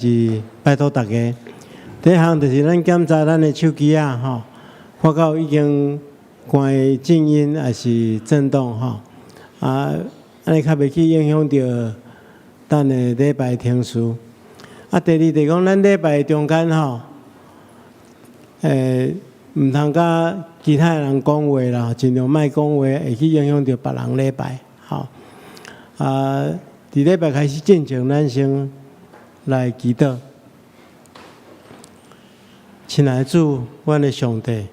是拜托大家，第一项就是咱检查咱的手机啊，发觉已经关静音还是震动安尼较袂去影响到咱的礼拜听书。第二就是讲，咱礼拜中间毋通甲其他人讲话啦，尽量莫讲话，会去影响到别人礼拜伫礼拜开始进前，咱先来祈祷。亲爱的主，阮的上帝，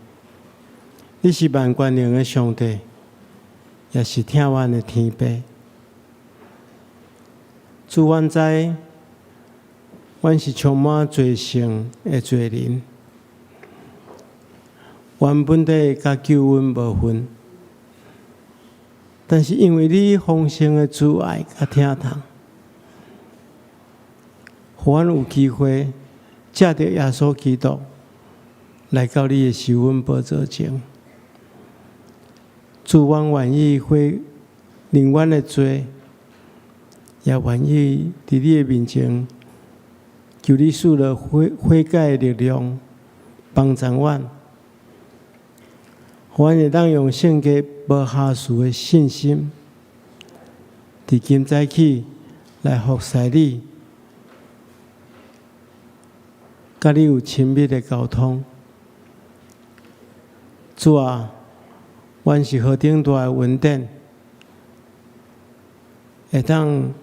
你是万权能的上帝，也是听阮的天父。主，阮知，阮是充满罪性的罪人，原本地甲救恩无分，但是因为你丰盛的慈爱甲疼痛，互阮有机会借着耶稣基督来到你的受恩宝座前。主，阮愿意令阮的罪，也愿意伫你的面前，求你赐了悔改的力量，帮助阮，互阮会当用圣洁无瑕疵的信心，伫今早起来服侍你，甲你有亲密的沟通。主啊，阮是何等大的恩典，会当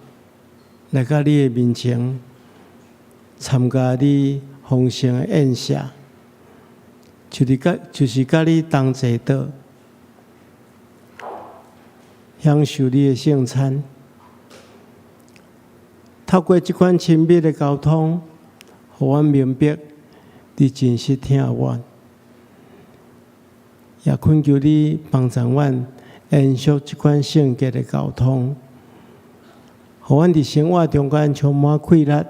来到你的面前，参加你丰盛的宴席，就是甲你同坐倒，享受你的圣餐。透过这款亲密的沟通，互阮明白你真实听阮。也恳求你帮助阮延续这款圣洁的沟通，互阮伫生活中间充满快乐，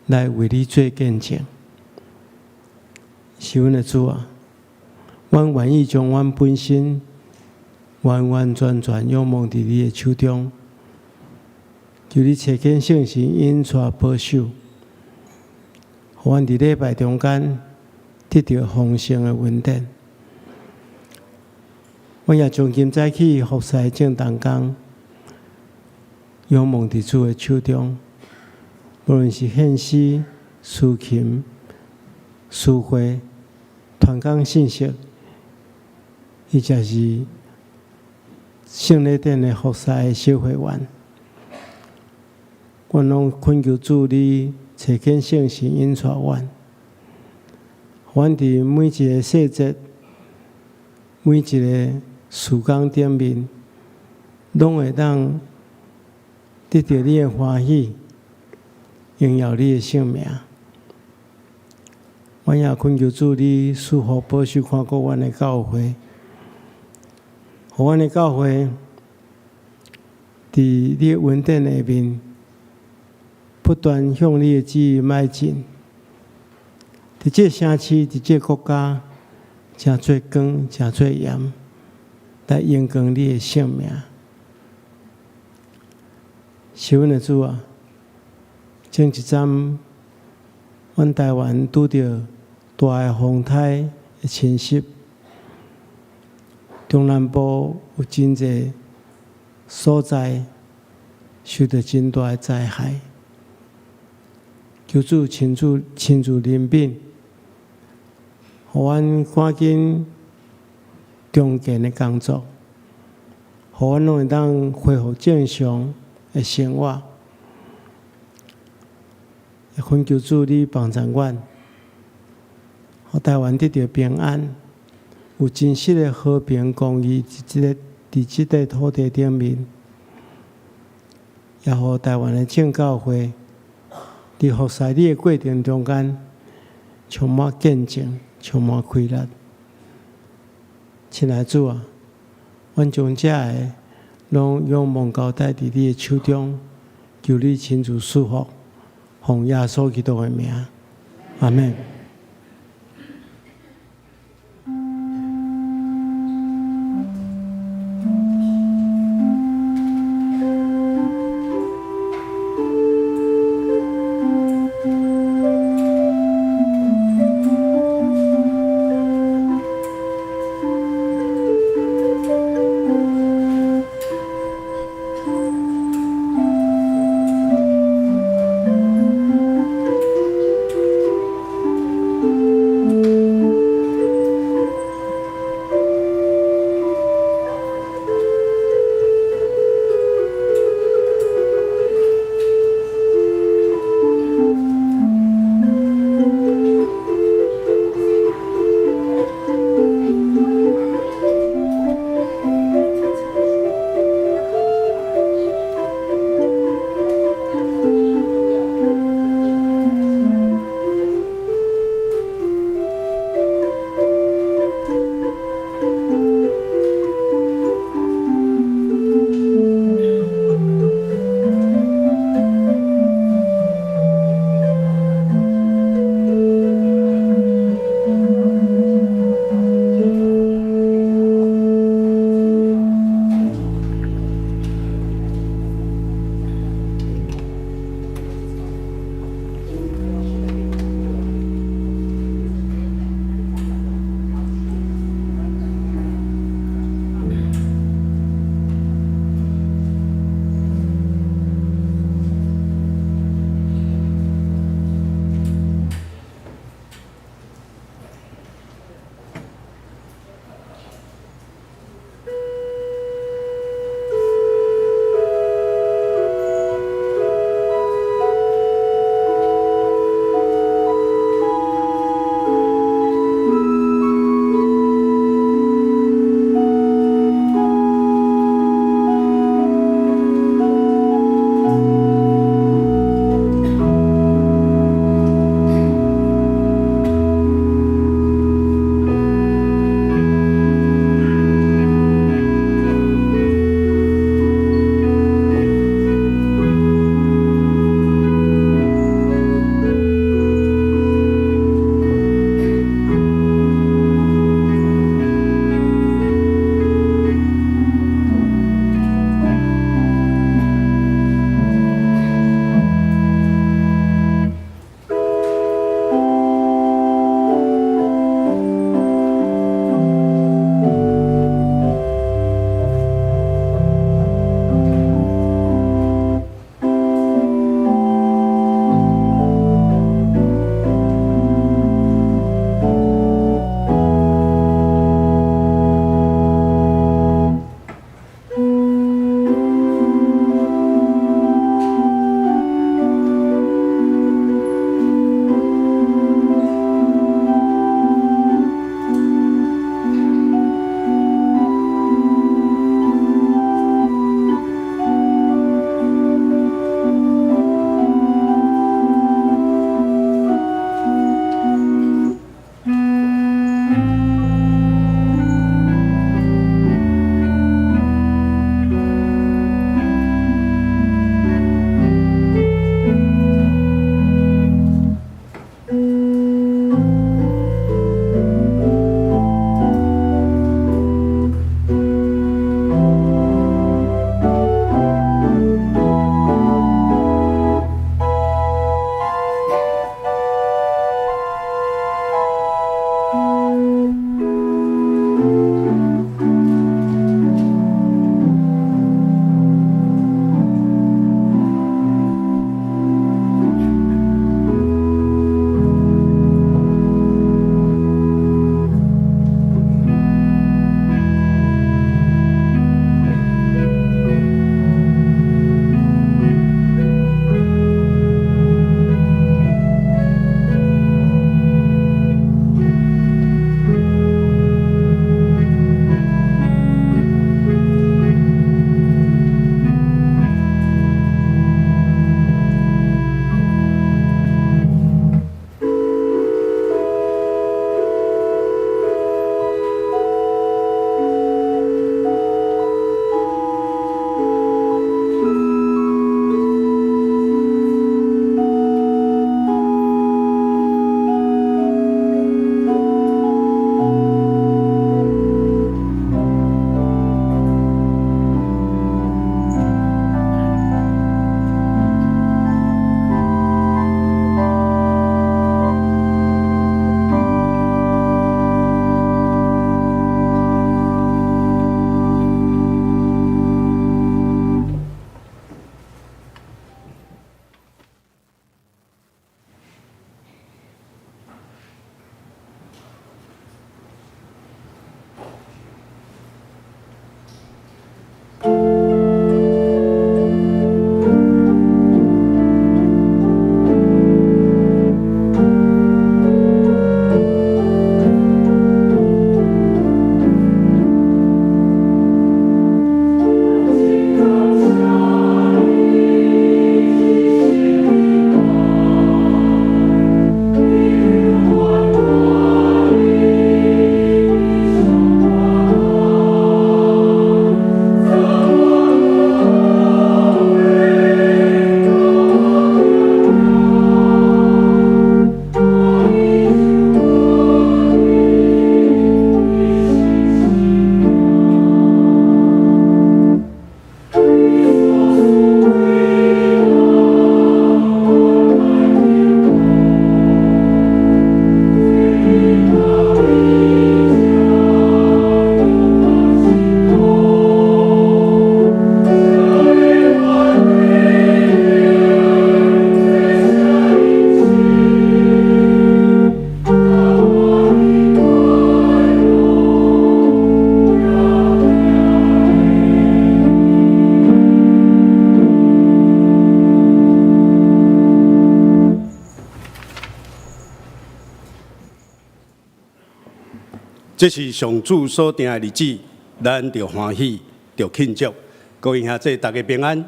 来为你做见证。是阮的主啊，阮愿意将阮本身完完全全仰望伫你的手中，求你赐见圣神引带保守，互阮伫礼拜中间得到丰盛的恩典。我也从今早起服侍正当工，仰望伫主的手中，无论是献诗、抒琴、诗会、传讲信息，伊就是圣礼典的服侍的小会员，我拢恳求主你赐见圣神引带阮，阮伫每一个细节、每一个时间点面，拢会当得到你的欢喜，荣耀你的圣名。阮也恳求主你赐福保守看顾阮的教会，互阮的教会伫你的恩典下面，不断向你的旨意迈进。伫这城市，伫这国家，真做光，真做盐，来荣光你的圣名。是阮的主啊，前一站，阮台湾拄着大的风台的侵袭，中南部有真侪所在受到真大的灾害。求主亲自怜悯，互阮赶紧重建的工作，互阮拢会当恢复正常的生活。也恳求主你帮助阮，互台湾得到平安，有真实的和平公义伫这个土地顶面，也互台湾的正教会伫服侍你的过程中间，充满见证，充满快乐。亲爱的主啊，阮将这个拢仰望交代伫你的手中，求你亲自赐福，奉耶稣基督的名，阿们。这是上主所定的日子，咱着欢喜，着庆祝。各位兄弟，大家平安。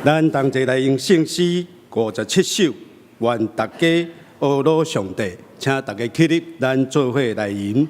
咱同齐来用圣诗57首，愿大家阿罗上帝，请大家起立，咱做伙来吟。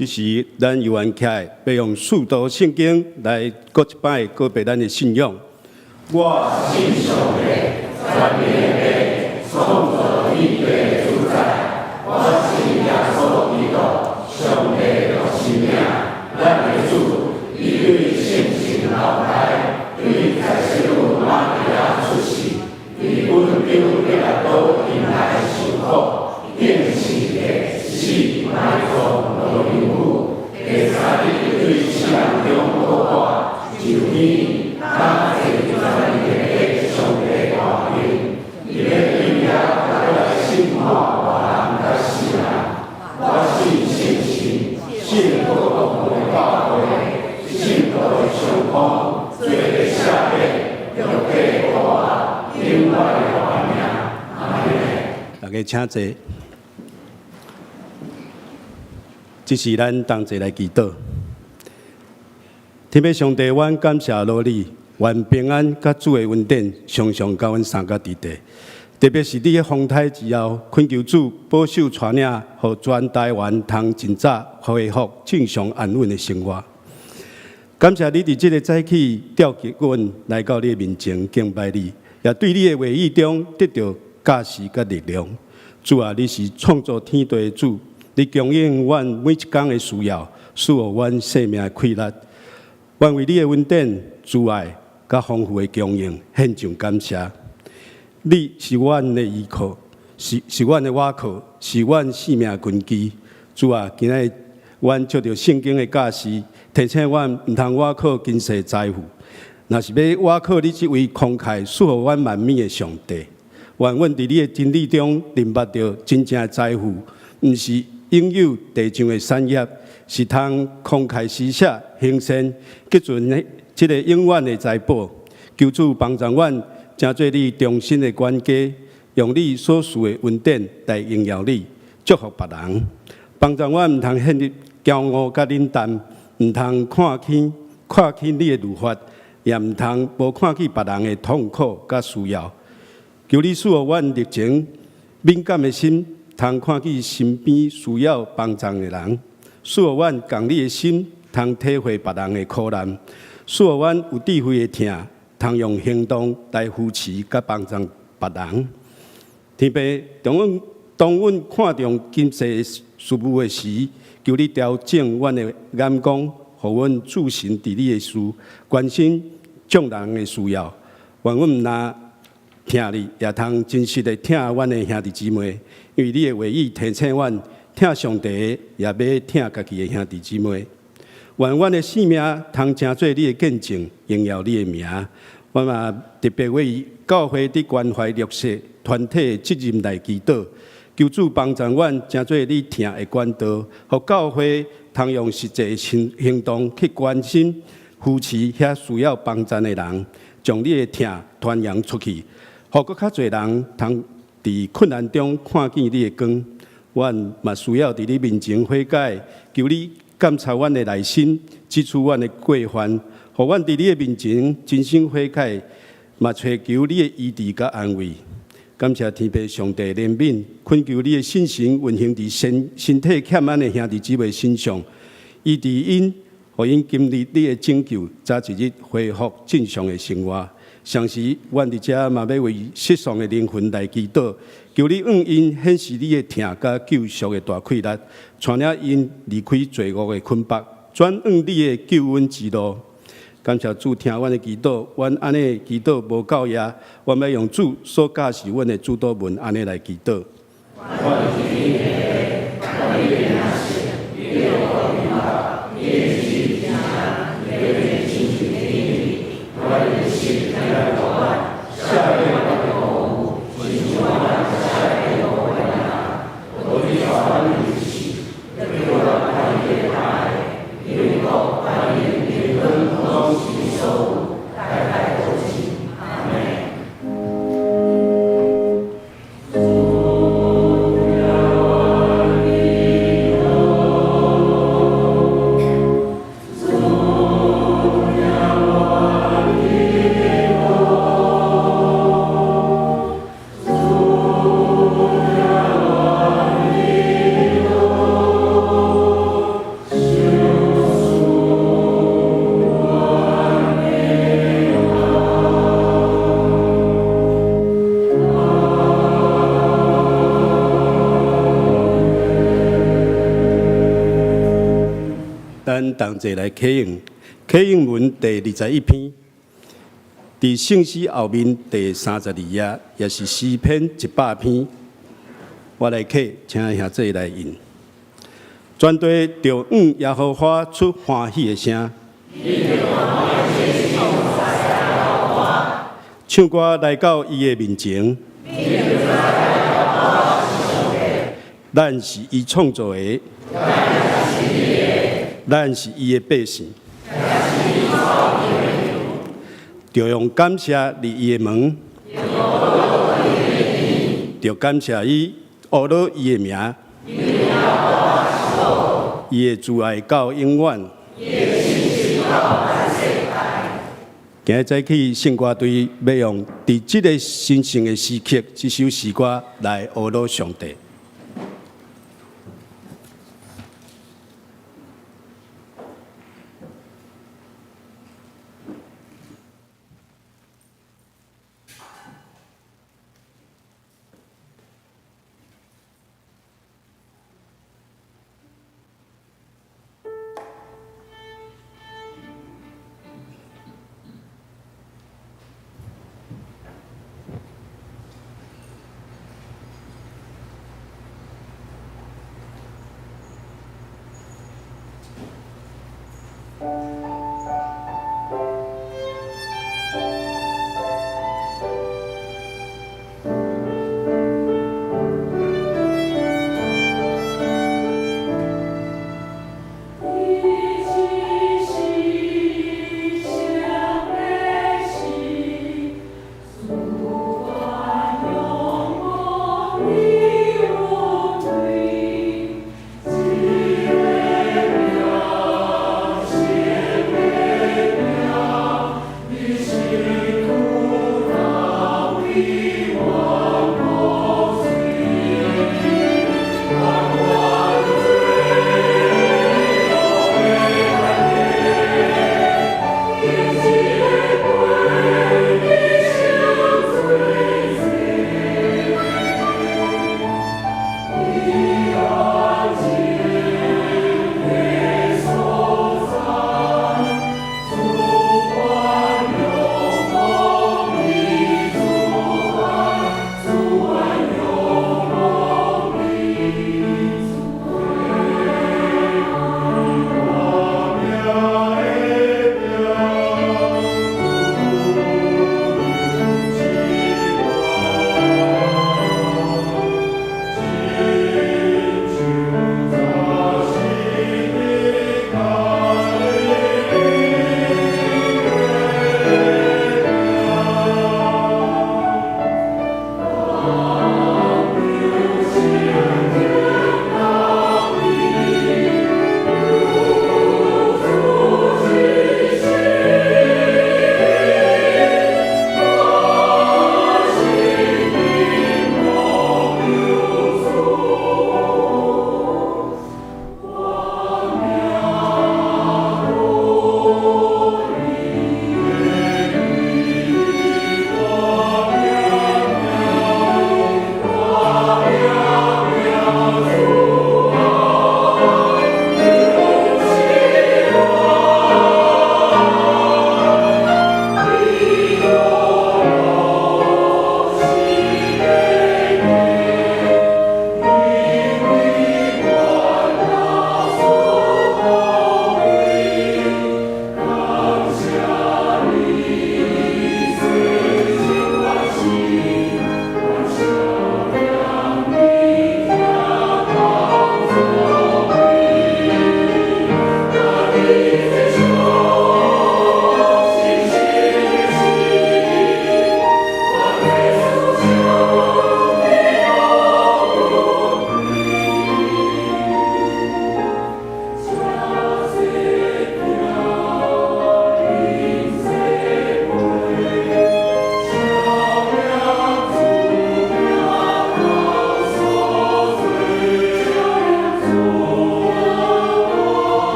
这时，咱游玩起来，要用四道圣经来各一摆告别咱的信仰。我信上帝，全能的创造宇宙的主宰。我信耶稣基督，上帝的生命，咱的主，伊对圣神老大，对在世路马利亚出世，对本丢的都因来受苦，定是的死埋葬落灵府，第三日对世人中国话，就你他这全能的上帝话语，伊的应也带来生活活人甲世人。我信圣神，信各国的教会，信各的上方，做的下面，有给我另外的话命。阿门。大家请坐。这是咱同齐来祈祷。天父上帝，阮感谢罗你，愿平安甲主的恩典常常甲阮三角伫地。特别是你的风台之后，恳求主保守带领，互全台湾通尽早恢复正常安稳的生活。感谢你伫这个早起调集阮来到你的面前敬拜你，也对你的话语中得到教示甲力量。主啊，你是创造天地的主。你供应阮每一天的需要，使我阮生命的快乐。愿为你的恩典、慈爱、甲丰富的供应献上感谢。你是阮的依靠，是阮的倚靠，是阮生命的根基。主啊，今日阮照着圣经的教示，提醒阮毋通倚靠今世财富，若是要倚靠你这位慷慨赐予阮万美的上帝。愿阮伫你的真理中明白到真正的财富，毋是拥有地上的产业，是通慷慨施舍、行善，积存这个永远的财宝。求主帮助阮，成做你忠心的管家，也用你所需的恩典来荣耀你，祝福别人。帮助我唔通陷入骄傲甲冷淡，唔通看轻你的律法，也唔通无看起别人的痛苦甲需要。求你使我热情敏感的心，通看见身边需要帮助的人；使我共你的心，通体会别人的苦难；使我有智慧的听，通用行动来扶持甲帮助别人。天父，当阮看重今世事物的时，求你调整阮的眼光，互阮注心伫你的事，关心众人的需要。愿阮毋但听你，也通真实的听阮的兄弟姊妹，因为你的话语提醒阮，听上帝也要听家己的兄弟姊妹。愿阮的性命通成做你的见证，荣耀你的名。我嘛特别为教会伫关怀弱势团体的责任来祈祷，求主帮助阮，成做你听的管道，互教会通用实际的行动去关心、扶持遐需要帮助的人，将你的听传扬出去，互搁较侪人通伫困难中看见你的光。阮嘛需要伫你面前悔改，求你检查阮的内心，指出阮的过犯。互阮伫你的面前真心悔改，嘛祈求你的医治甲安慰。感谢天父上帝怜悯，恳求你的信心运行伫身体欠安的兄弟姊妹身上，医治因，互因经历你的拯救，早一日恢复正常的生活。同时，阮伫遮嘛要为失丧的灵魂来祈祷，求你因显示你的疼甲救赎的大气力，带领因离开罪恶的捆绑，转往你的救恩之路。感谢主听阮的祈祷，阮安尼祈祷无够也，阮要用主所教示阮的主祷文安尼来祈祷。咱同齐来启应文第21篇，伫圣诗后面第32页，也是诗篇100篇。我来启，请兄弟来引。全地着耶和华出欢喜的声，唱歌来到伊的面前。咱是伊创造的。咱是伊的百姓，就用感谢立伊的门，就感谢伊学了伊的名，伊的慈爱到永远。今日早起圣歌队要用伫即个神圣的时刻，这首诗歌来学了上帝。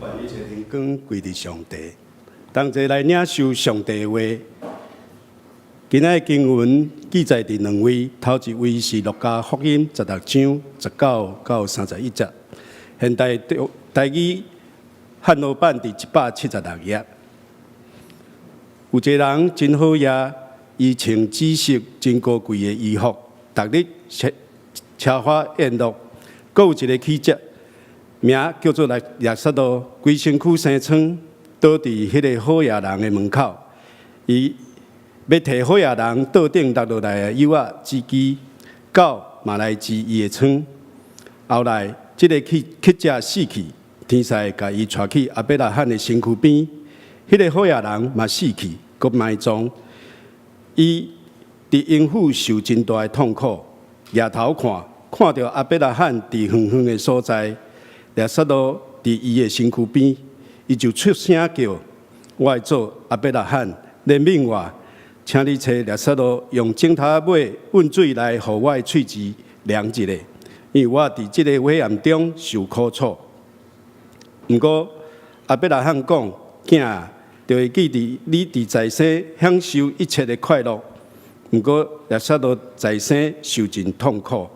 愿一切荣光归伫上帝。同齐来领受上帝的话。今仔经文记载伫两位，头一位是路加福音16章19到31节，现代台语汉语版第176页。有一个人真好业，伊穿紫色真高贵的衣服，逐日车花宴乐。阁有一个起节，名叫做亚瑟罗，规身躯生疮，倒伫迄个好业人的门口。伊要替好业人桌顶落来的柚仔煮鸡，狗嘛来治伊的疮。后来，这个乞者死去，天使甲伊带去阿伯拉罕的身躯边。迄个好业人嘛死去，阁埋葬。伊伫阴府受真大的痛苦。夜头看到阿伯拉罕伫远远的所在，亚瑟罗伫伊的身躯边，伊就出声叫：“我的祖阿伯拉罕，怜悯我，请你找亚瑟罗用井头尾温水来，互我的喙齿凉一下，因为我伫即个火焰中受苦楚。”毋过阿伯拉罕讲：“囝啊，就会记伫你伫在生享受一切的快乐。毋过亚瑟罗在生受尽痛苦。”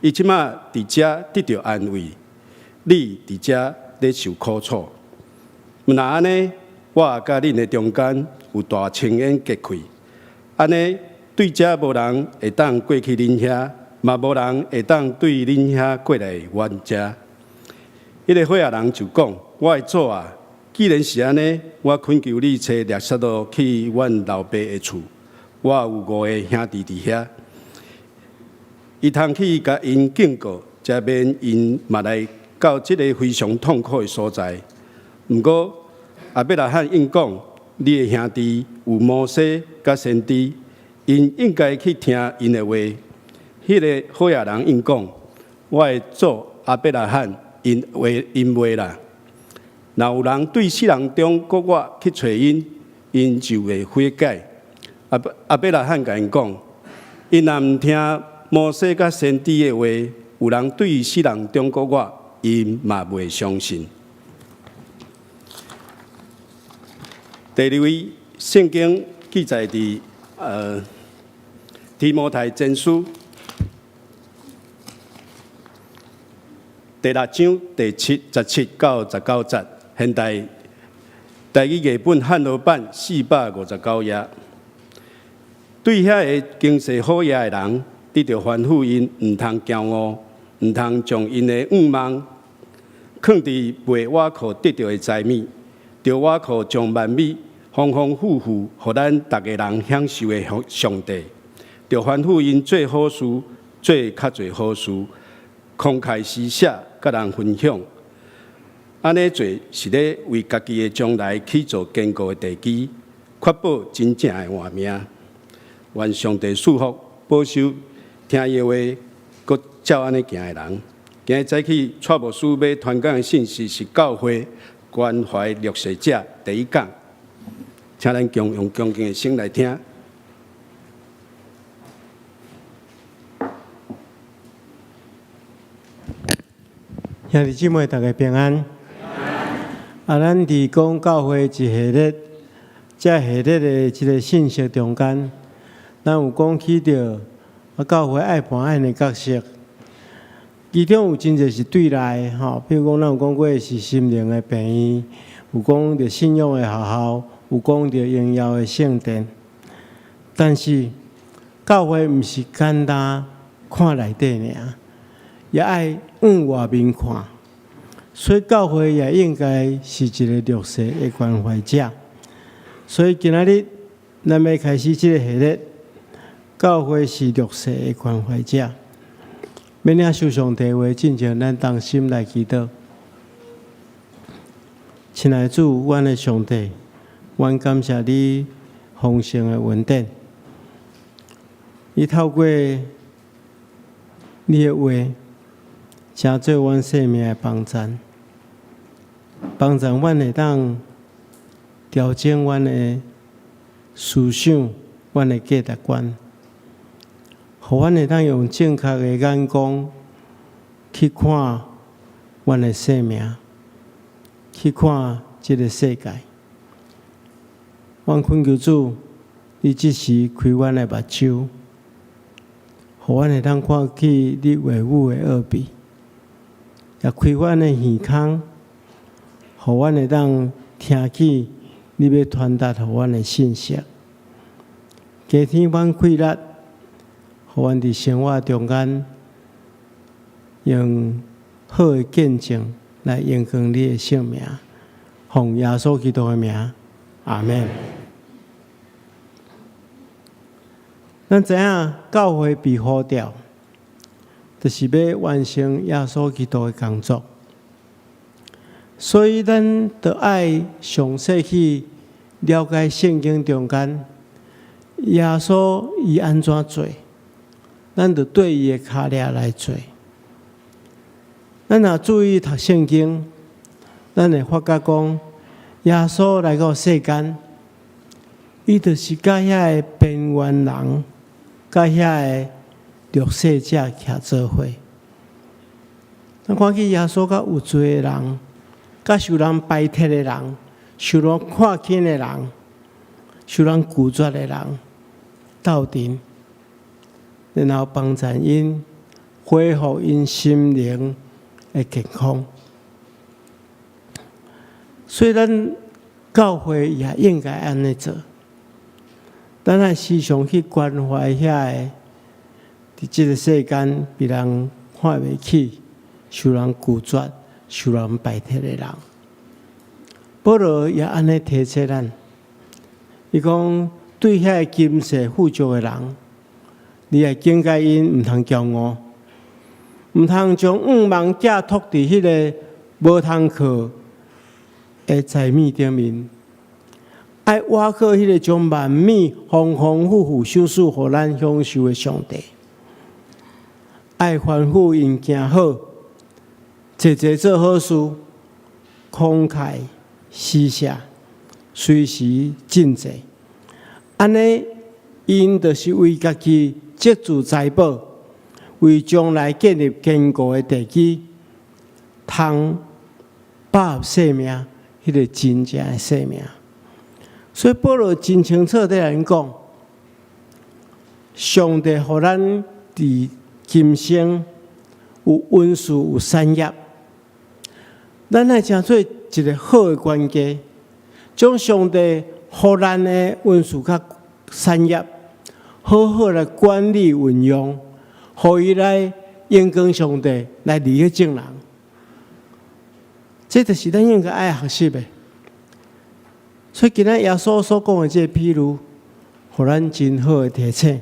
伊即马伫遮得到安慰，你伫遮咧受苦楚。若安尼，我也甲恁的中间有大青烟结开，安尼对遮无人会当过去恁遐，嘛无人会当对恁遐过来阮遮。迄个火业人就讲：“我的祖啊，既然是安尼，我恳求你找亚瑟罗去阮老爸的厝，我有5个兄弟伫遐。”伊通去甲因警告，才免因嘛来到即个非常痛苦的所在。毋过阿伯拉罕应讲：“你的兄弟有摩西甲先知，因应该去听因的话。”迄个好业人应讲：“我的祖阿伯拉罕因话啦。若有人对世人中国我去找因，因就会悔改。”阿伯拉罕甲因讲：“因若毋听摩西甲先知的话，有人对世人中国我，因嘛袂相信。”第二位圣经记载伫提摩太前书第6章第17到19节，现代台语译本汉语版459页。对遐个经世好业的人，得到吩咐因毋通骄傲，毋通将因的愿望放伫被瓦库得到的财物，着瓦库将万米丰丰富富，互咱逐个人享受的上帝，着吩咐因做好事，做较侪好事，慷慨施舍，甲人分享。安尼做是咧为家己的将来去做坚固的地基，确保真正的活命。愿上帝祝福保守听伊话，佮照安尼行的人。今日早起蔡牧师要传讲的信息是教会关怀弱势者第1讲，请咱共用恭敬的心来听。兄弟姊妹，大家平安。咱伫讲教会一系列，这系列的一个信息中间，咱有讲起着教会爱伴爱的角色，其中有真侪是对内吼，比如讲，咱有讲过是心灵的病院，有讲着信仰的学校，有讲着荣耀的圣殿。但是教会毋是简单看内底尔，也爱往外面看。所以教会也应该是一个弱势的关怀者。所以今仔日咱要开始这个系列，教会是弱势的关怀者。要领受上帝话，进前咱同心来祈祷。亲爱的主，阮的上帝，阮感谢你丰盛的恩典。你透过你的话，成做阮生命的帮助，帮助阮会当调整阮的思想，阮的价值观，互阮会当用正确的眼光去看阮的生命，去看这个世界。阮恳求主，你即时开阮的目睭，互阮会当看起你话语的奥秘，也开阮的耳孔，互阮会当听起你要传达互阮的信息。加添阮气力，互阮伫生活中间用好的见证来延长你的性命。奉耶稣基督的名，阿门。咱知影教会被呼召，就是要完成耶稣基督的工作，所以咱得爱详细去了解圣经中间耶稣伊安怎做，咱得对伊的脚链来做。咱若注意读圣经，咱会发觉讲，耶稣来到世间，伊就是甲遐个边缘人，甲遐个弱势者徛做伙。咱看见耶稣甲有罪的人，甲受人排斥的人，受人看轻的人，受人拒绝的人斗阵，然后帮助因恢复因心灵的健康。所以咱教会也应该安尼做，咱爱时常去关怀遐个伫即个世间被人看袂起、受人拒绝、受人排斥的人。保罗也安尼提醒咱，伊讲对遐个金世富足的人，你会警戒因毋通骄傲，毋通将五望寄托伫迄个无通靠的财物顶面，爱挖靠迄个将万物丰丰富富赏赐互咱享受的上帝，爱吩咐因行好，节节做好事，慷慨施舍，随时进济。安尼，因就是为家己积聚财宝，为将来建立坚固的地基，通把握生命。迄个真正的生命，所以保罗真清楚地来讲，上帝互咱伫今生有恩赐有产业，咱来成做一个好的管家，将上帝互咱的恩赐甲产业，好好来管理运用，互伊来荣光上帝，来利益众人。这就是咱应该爱学习的。所以今仔耶稣所讲的这个譬如，互咱真好的提醒。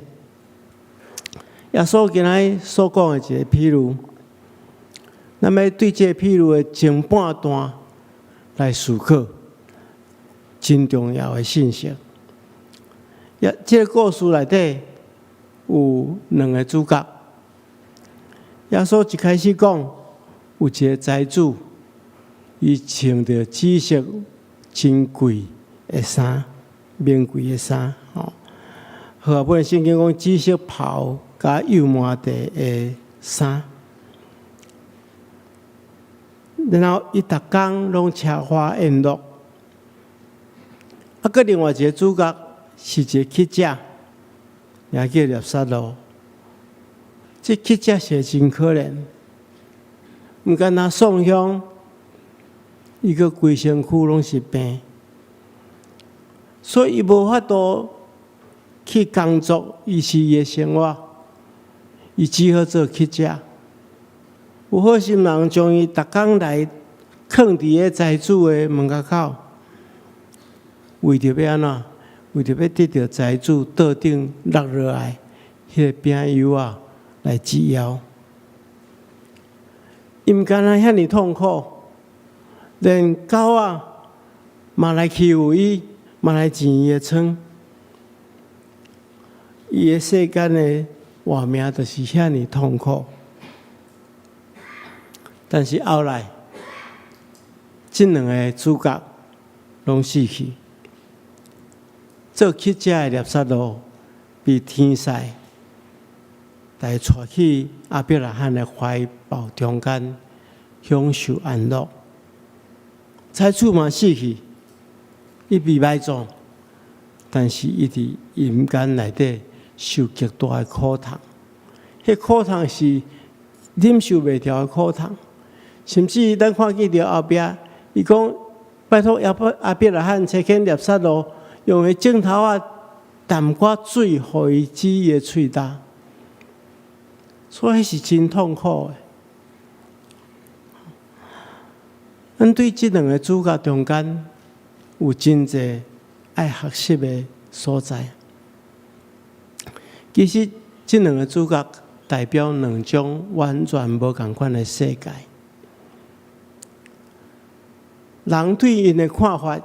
耶稣今仔所讲的一个譬如，咱要对这个譬如的前半段来思考，真重要的信息。这个故事内底有两个主角。耶稣一开始讲，有一个财主。伊穿着紫色真贵的衫，名贵的衫，吼。好，本圣经讲紫色袍加油麻地的衫。然后伊逐工拢吃花宴乐。啊，个另外一个主角是一个乞者，也叫列撒罗。这乞者是真可怜，毋敢若送香。伊个规身躯拢是病，所以伊无法度去工作，维持伊的生活，伊只好做乞者。有好心人将伊逐工来放伫个财主的门口口，为着要安怎？为着要得到财主桌顶落落来迄个饼油啊来止腰。伊毋敢若遐尼痛苦。连狗啊，嘛来欺负伊，嘛来钱伊的床。伊的世间的活命就是遐尼痛苦。但是后来，这两个主角拢死去。做乞者的列撒罗被天使来带去阿伯拉罕的怀抱中间，享受安乐。财主嘛死去，伊被埋葬，但是伊伫阴间内底受极大的苦痛。迄苦痛是忍受袂了的苦痛，甚至咱看见着后壁，伊讲拜托阿伯来喊车肯捏杀咯，用个镜头啊淡寡水，互伊止伊的喙焦，所以是真痛苦的。咱对即两个主角中间有真侪爱学习的所在。其实，即两个主角代表两种完全无共款的世界。人对因的看法，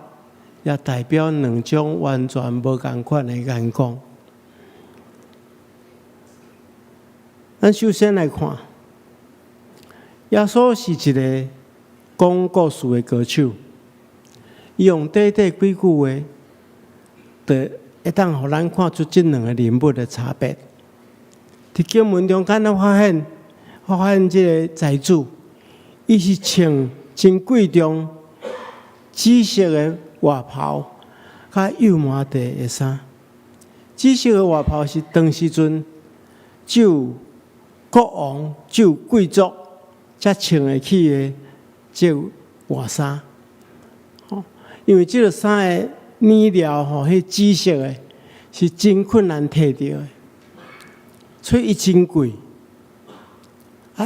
也代表两种完全无共款的眼光。咱首先来看，耶稣是一个讲故事的歌手，伊用短短几句话，就会当互咱看出即两个人物的差别。伫经文中间，咱发现即个财主，伊是穿真贵重紫色的外袍，甲油麻地的衫。紫色的外袍是当时阵只有国王、只有贵族才穿得起的这外衫。因为这个衫的面料迄紫色的，是真困难摕到的，所以伊真贵。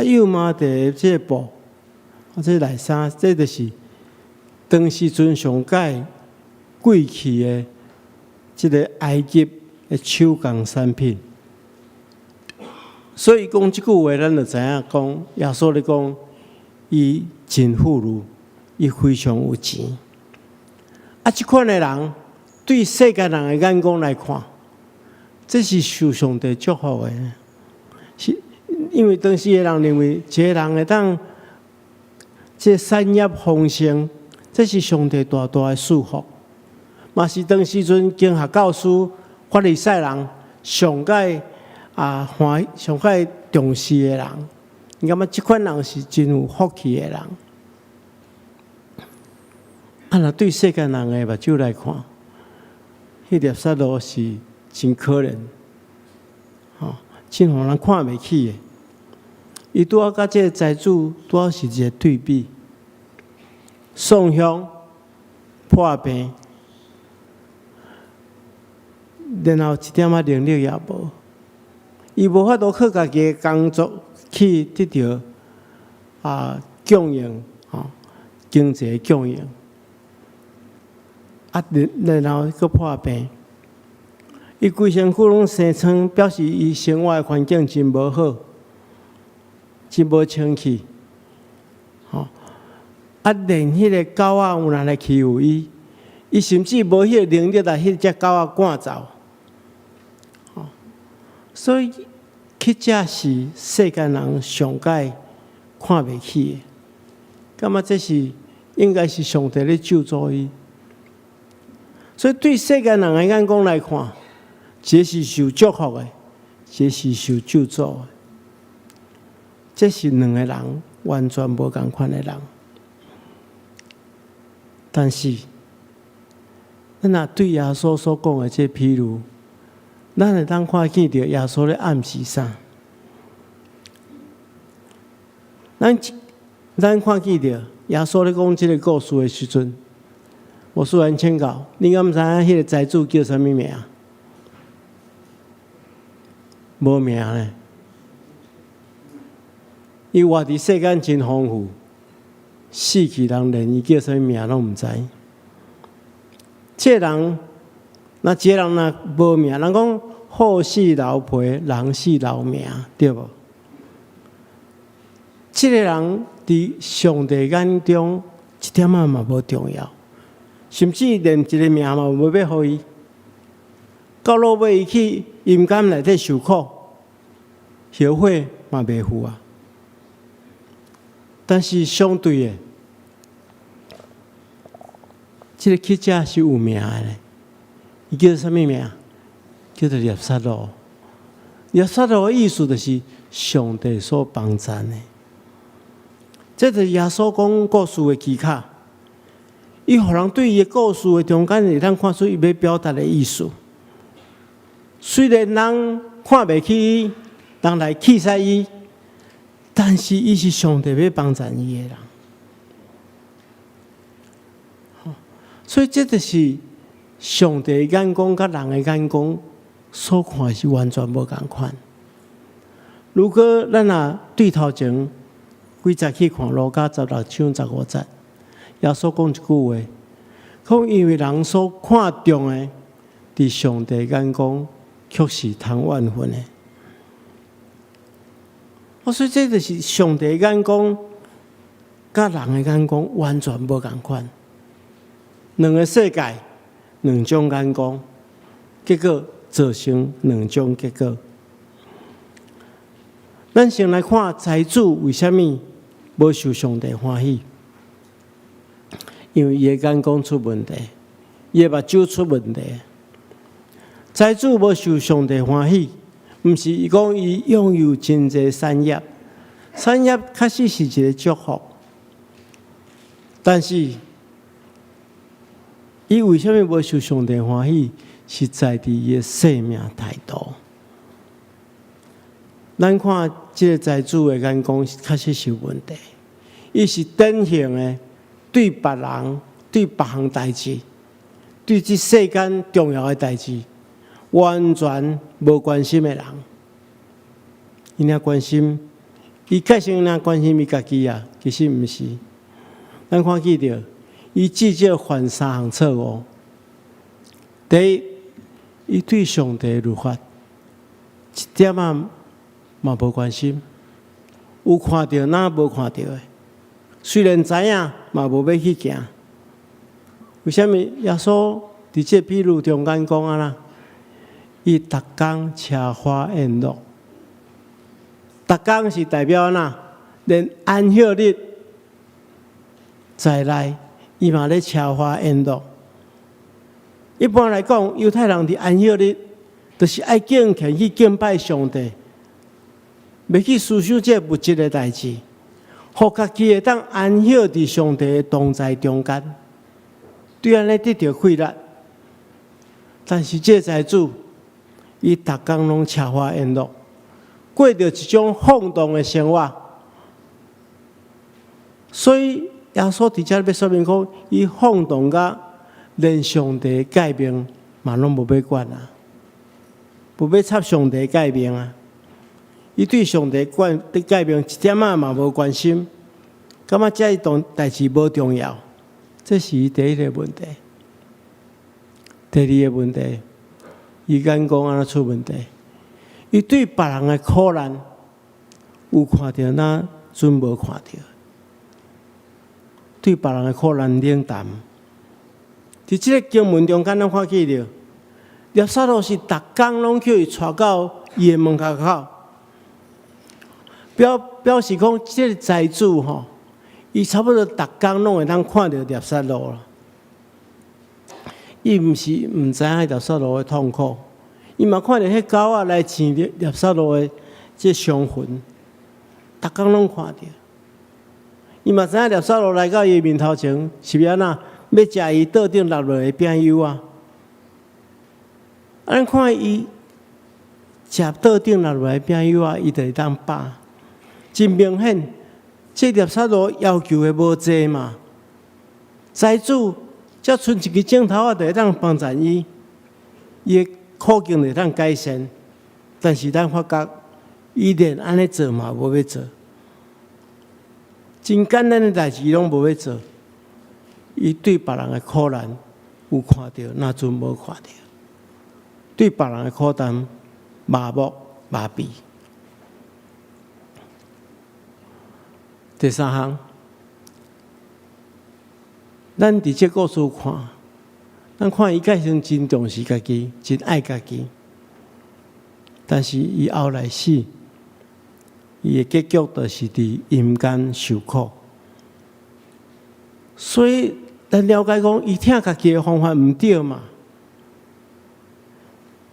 油麻地的这个布，这内衫，这就是当时阵上界贵气的这个埃及的手工产品。所以讲这句话，咱就知影讲，耶稣咧讲，伊真富裕，伊非常有钱。这款的人对世界人的眼光来看，这是受上帝祝福的。是因为当时的人认为，一个人会当这产业丰盛，这是上帝大大的祝福，嘛是当时阵经学教师、法利赛人上界上界重视的人。你感觉这款人是真有福气的人。若对世间人的目睭来看，迄粒沙路是真可怜，真互人看袂起的。伊拄好甲这个财主拄好是一个对比，丧凶、破病，然后一点仔能力也无，伊无法度靠家己的工作去得到供应，经济供应。然后佫破病，伊规身躯拢生疮，表示伊生活的环境真无好，真无清气。连迄个狗仔有人来欺负伊，伊甚至无迄个能力来迄只狗仔赶走。所以，乞食是世间人上界看袂起的。感觉这是应该是上帝咧救助伊。所以对世间人的眼光来看，这是受祝福的，这是受救助的。这是两个人完全无同款的人。但是，咱若对耶稣所讲的这譬如，咱会当看见到耶稣咧暗示啥？咱看见到耶稣咧讲这个故事的时阵。我突然请教，你敢毋知影迄个财主叫啥物名？无名呢。伊活伫世间真丰富，死去人连伊叫啥物名拢毋知。这人，一个人若无名，人讲好死老皮，人死老命，对无？这个人伫上帝眼中一点仔嘛无重要。甚至连一个命嘛无要互伊，到落尾伊去阴间内底受苦，后悔嘛袂负啊。但是相对的，这个乞食是有名的咧，伊叫做啥物名？叫做耶撒罗。耶撒罗的意思就是上帝所帮衬的。这是耶稣讲故事的基卡。伊互人对伊的故事的中间，会当看出伊要表达的意思。虽然人看袂起伊，人来气煞伊，但是伊是上帝要帮助伊的人。所以这就是上帝的眼光甲人的眼光所看是完全无共款。如果咱若对头前几节去看路加16章15节，耶稣讲一句话，讲因为人所看重的，伫上帝眼光却是通万分的。所以这就是上帝的眼光甲人的眼光完全无共款。两个世界，两种眼光，结果造成两种结果。咱先来看财主为什么无受上帝欢喜？因为伊的眼光出问题，伊的目睭出问题。财主无受上帝欢喜，毋是伊讲伊拥有真济产业，产业确实是一个祝福，但是伊为什么无受上帝欢喜？是在伫伊的生命态度。咱看这个财主的眼光，确实是有问题。伊是典型的对别人、对别项代志、对这世间重要的代志，完全无关心的人。伊若关心，伊确实若关心伊家己啊，其实毋是。咱看记着。伊至少犯3项错误。第一，伊对上帝律法一点仔嘛无关心，有看到哪无看到的，虽然知影嘛无要去行。为什么耶稣伫这比喻中间讲啊啦？伊逐工车花宴乐，逐工是代表哪？连安息日在内。伊嘛咧车花宴乐。一般来讲，犹太人伫安息日，就是爱敬虔去敬拜上帝，袂去思想这物质的代志，互家己会当安息伫上帝的同在中间，对安尼得到快乐。但是这财主，伊逐工拢车花宴乐，过着一种放荡的生活，所以。耶稣伫遮要说明讲，伊放荡甲连上帝诫命嘛拢无要管啊，无要插上帝诫命啊。伊对上帝诫命一点仔嘛无关心，感觉这一档代志无重要，这是伊第一个问题。第二个问题，伊眼光安怎出问题？伊对别人的苦难有看到，哪准无看到？对别人的苦难冷淡，伫这个经文中间，咱看见着，耶稣路是逐工拢叫伊带到伊的门口口，表示讲，这个财主吼，伊差不多逐工拢会当看到耶稣路了。伊毋是毋知影耶稣路的痛苦，伊嘛看到迄狗仔来饲耶稣路的这伤痕，逐工拢看到。伊嘛知影耶稣路来到伊面头前，是要安怎？要食伊桌顶落落的饼油啊！咱看伊食桌顶落落的饼油啊，伊就会当饱。真明显，这耶稣路要求的无济嘛。财主才剩一个镜头啊，就会当帮助伊，伊的苦境会当改善。但是咱发觉，伊连安尼做嘛无要做。真简单的代志拢无要做，伊对别人的苦难有看到，那阵无看到；对别人的苦难麻木麻痹。第三项，咱伫这故事看，咱看伊个性真重视家己，真爱家己，但是伊后来死。伊的结局就是伫阴间受苦，所以咱了解讲，伊听家己的方法毋对嘛。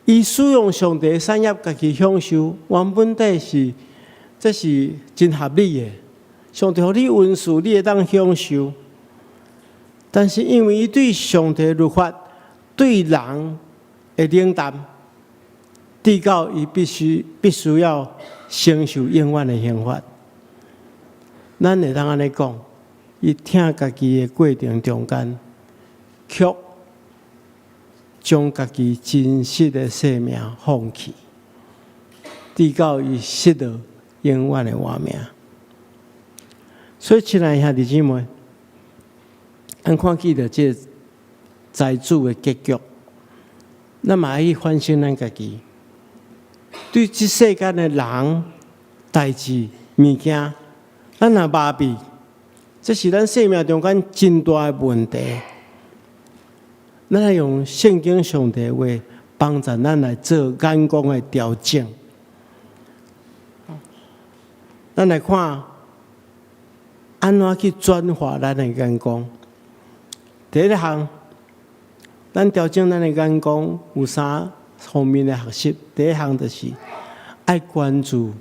伊使用上帝的产业，家己享受，原本这是真合理的。上帝互你恩赐，你会当享受，但是因为伊对上帝律法、对人的冷淡，至到伊必须要承受永远的刑罚。咱会当安尼讲，伊听家己的过程中间，却将家己真实的生命放弃，直到伊失去永远的活命。所以，亲爱兄弟姊妹，咱看见着这灾主的结局，咱嘛要反省咱家己，对这世间的人、代志、物件，咱若麻痹，这是咱生命中间真大的问题。咱来用圣经上帝的话帮助咱来做眼光的调整。咱来看，安怎去转化咱的眼光？第一项，咱调整咱的眼光有三方面的学习。第一项就是爱关注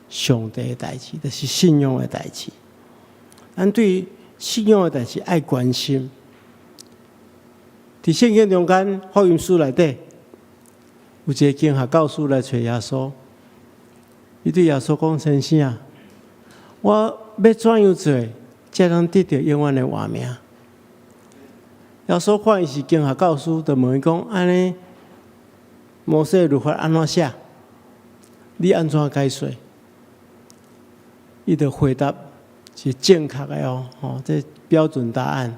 上帝的代志，就是信仰的代志。咱对信仰的代志爱关心。伫圣经中间福音书内底，有一个经学教师来找耶稣，伊对耶稣讲：“先生啊，我要怎样做，才能得到永远的活命？”耶稣看伊是经学教师，就问伊讲：“安尼，摩西律法安怎写？你安怎解说？”伊就回答是正确的哦，这标准答案。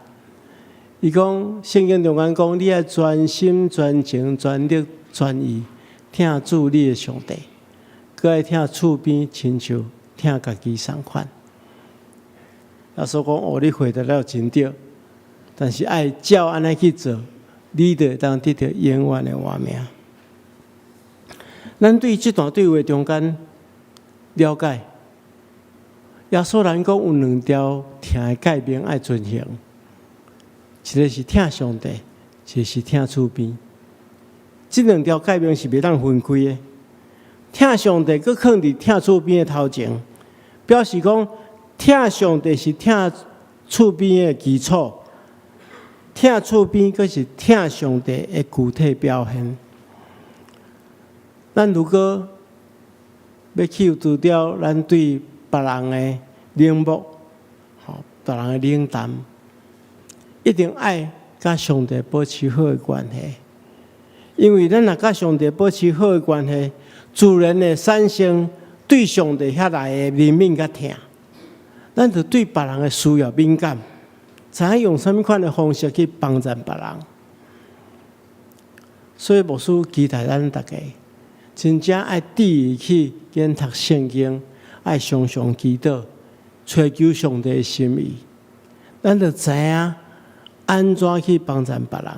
伊讲圣经中间讲，你要专心、专情、专力、专意听主你的上帝，佮爱听厝边亲像听家己同款。耶稣讲：“哦，你回答了真对，但是爱照安尼去做，你就会当得到永远的活命。”咱对这段对话中间了解，耶稣人讲有两条听的诫命爱遵行。一个是听上帝，一个是听厝边。这两条诫命是袂当分开的。听上帝，佮放伫听厝边的头前，表示讲听上帝是听厝边的基础，听厝边佮是听上帝的具体表现。咱如果要去除掉咱对别人的冷漠，别人的冷淡。一定爱甲上帝保持好的关系，因为咱若甲上帝保持好的关系，自然会产生对上帝遐来的怜悯甲疼。咱就对别人的需要敏感，知影用什么款的方式去帮助别人。所以牧师期待咱大家真正爱注意去研读圣经，爱常常祈祷，追求上帝的心意。咱就知影。安怎去帮助别人？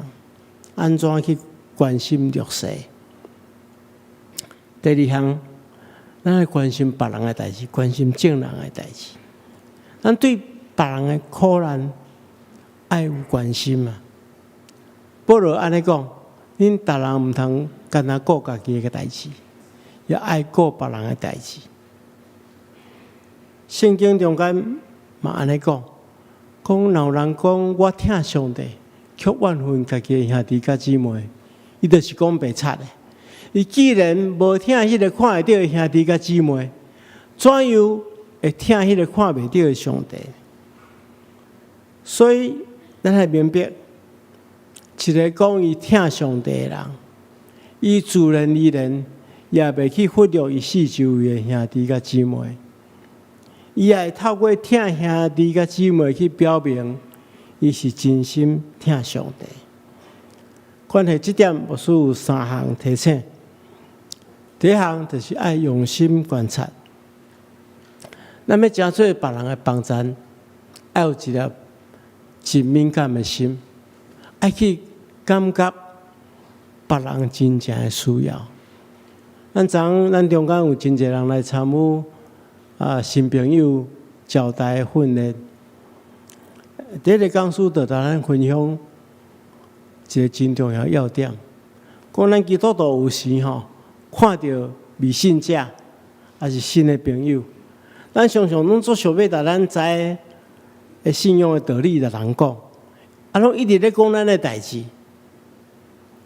安怎去关心弱势？第二项，咱要关心别人的代志，关心正人的代志。咱对别人的苦难爱有关心嘛？保罗安尼讲，恁逐人毋通干那顾家己的代志，要爱顾别人的代志。圣经中间嘛安尼讲。讲老人讲，我听上帝，却怨恨家己的兄弟甲姊妹，伊就是讲白贼的。伊既然无听迄个看会到的兄弟甲姊妹，怎样会听迄个看袂到的上帝？所以，咱来明白，一个讲伊听上帝的人，伊自然而然也袂去忽略伊四周围的兄弟甲姊妹。伊也会透过听兄弟甲姊妹去表明，伊是真心听上帝。关于这点，牧师有三项提醒。第一项就是爱用心观察。咱要真做别人的帮助，爱有一粒真敏感的心，爱去感觉别人真正的需要。咱中间有真侪人来参与。新朋友招待训练，第一个讲师就同咱分享一个真重要要点，讲咱基督徒有时看到未信者，还是新的朋友，咱常常拢做想要甲咱知的信仰的道理，甲人讲，拢一直咧讲咱的代志，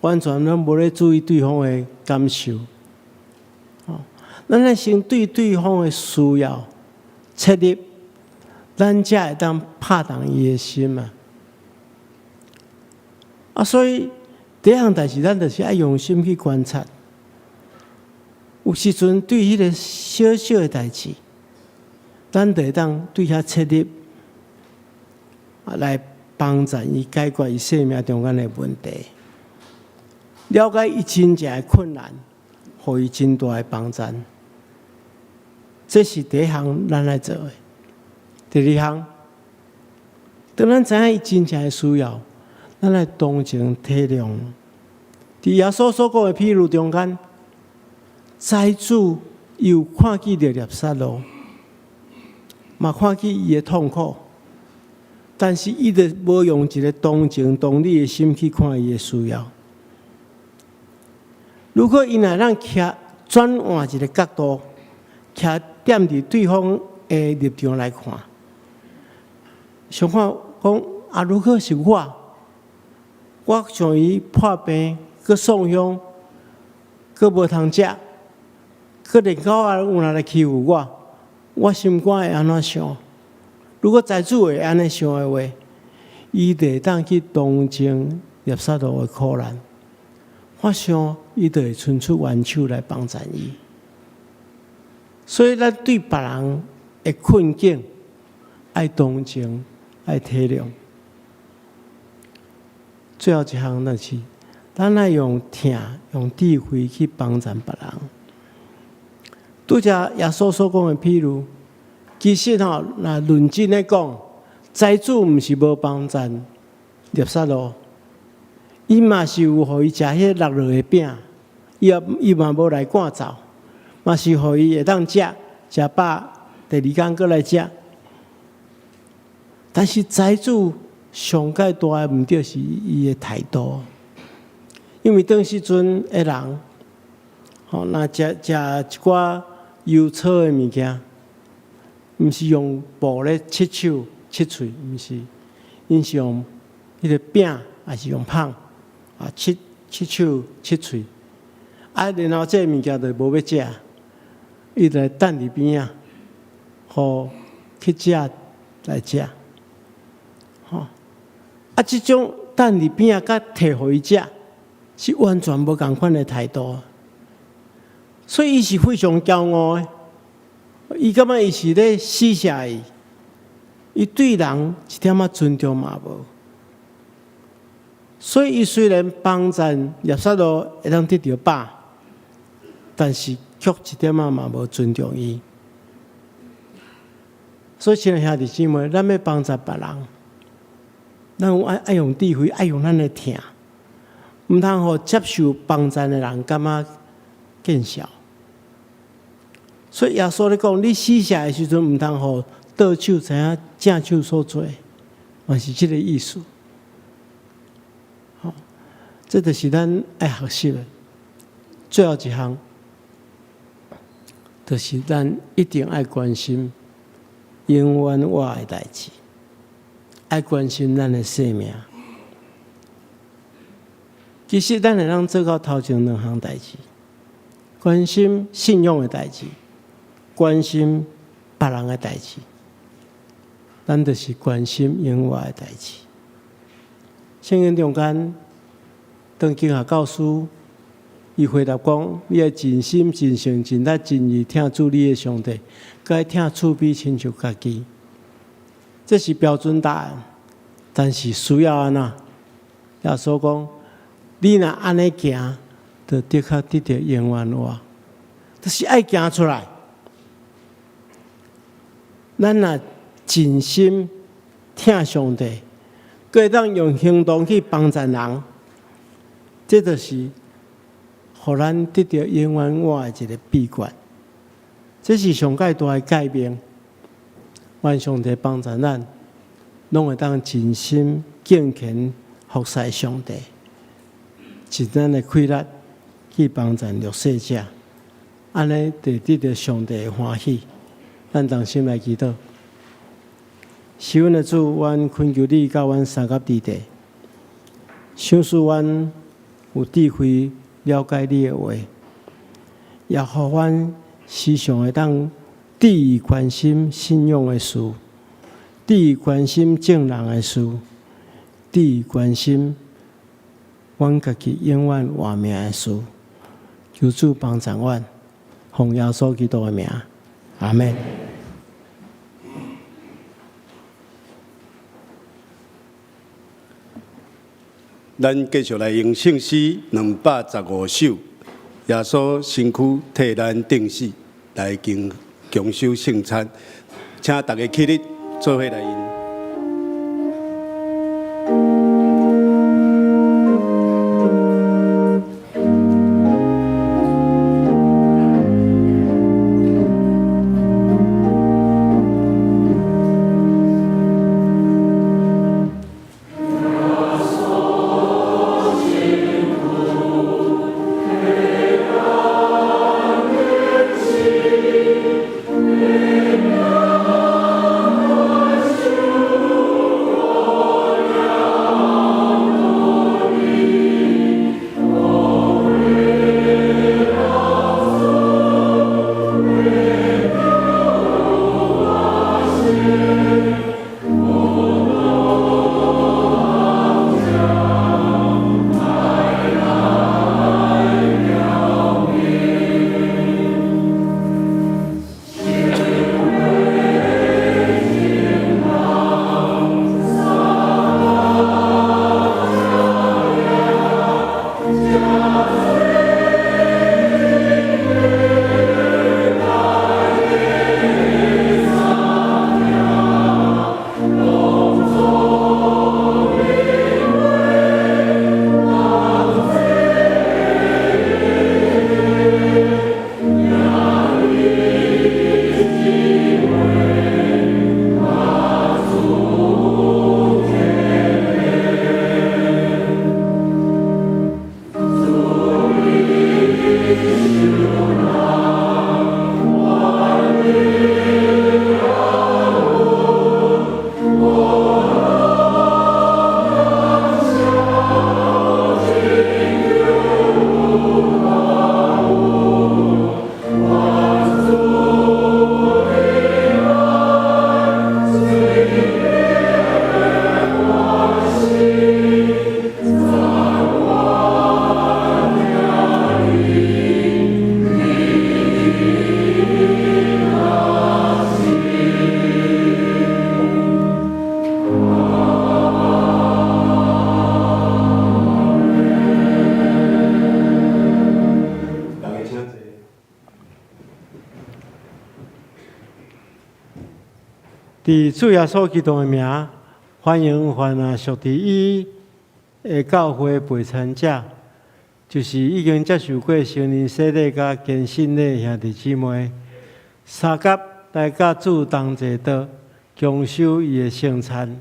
完全拢无咧注意对方的感受。咱先对对方的需要切入，咱才会当拍动伊的心嘛。所以第一项代志，咱就是爱用心去观察。有时阵对迄个小小的代志，咱就会当对遐切入，来帮助伊解决伊生命中间的问题，了解伊真正的困难，互伊真大的帮助。这是第一项咱来做的。第二项，当咱知影伊真正的需要，咱来同情体谅。伫耶稣所讲的譬如中间，财主又看见了孽撒罗，嘛看见伊的痛苦，但是伊就无用一个同情同理的心去看伊的需要。如果伊若让徛转换一个角度，徛踮伫对方的立场来看，想看讲如果是我像伊破病，佮送乡，佮无通食，佮连狗仔有人来欺负我心肝会安怎想？如果财主会安尼想的话，伊就会当去同情孽撒罗的苦难。我想伊就会伸出援手来帮助伊。所以，咱对别人的困境，爱同情，爱体谅。最后一项就是，咱爱用听、用智慧去帮助别人。拄则耶稣所讲的譬如，其实若论真的讲，财主毋是无帮助孽撒罗，伊嘛是有互伊食迄落落的饼，伊嘛无来赶走。嘛是互伊会当食饱，第二天搁来食。但是财主上界大的毋对是伊的态度，因为当时阵的人，若食一寡油炒的物件，毋是用布咧切手切喙，毋是，因是用迄个饼，还是用棒切手切喙，然后这物件就无要食。伊就等伫边啊，互去食来食，即种等伫边啊，甲摕互伊食，是完全无共款的态度。所以伊是非常骄傲的，伊感觉伊是咧施舍伊，伊对人一点仔尊重嘛无。所以伊虽然帮助孽撒罗会当得到饱，但是却一点仔嘛无尊重伊。所以，亲爱兄弟姊妹，咱要帮助别人，咱爱用智慧，爱用咱的听，毋通互接受帮助的人感觉见笑。所以耶稣咧讲，你施舍的时阵，毋通互倒手知影正手所做，嘛是这个意思。这就是咱爱学习的。最后一项，就是咱一定爱关心永远活的代志，爱关心咱的生命。其实咱会当做到头前两项代志，关心信仰的代志，关心别人的代志，咱就是关心永远的代志。圣经中间，当经学教师，伊回答讲：你要尽心、尽性、尽力、尽意听主你的上帝，该听厝边亲像家己。这是标准答案，但是需要安怎？耶稣讲：你若安尼行，就的确得到永远活。就是爱行出来。咱若尽心听上帝，佮会当用行动去帮助人，这就是互咱得到永远活的一个秘诀。这是上界大的改变。愿上帝帮助咱，拢会当尽心敬虔服侍上帝，尽咱的气力去帮助弱势者，安尼就得到上帝的欢喜。咱同心来祈祷，是阮的主，阮恳求你教阮三甲地地。想使阮有智慧了解你的话，也互阮时常会当注意关心信仰的事，注意关心正人的事，注意关心阮家己永远活命的事。求主帮助阮，奉耶稣基督的名，阿门。咱继续来用圣诗215首，耶稣身躯替咱定死，来共守圣餐，请大家起立，做伙来吟。伫主耶稣基督的名，欢迎凡属伫伊的教会陪参者，就是已经接受过成人洗礼甲坚信的兄弟姊妹，三甲来甲主同坐道，共守伊的圣餐。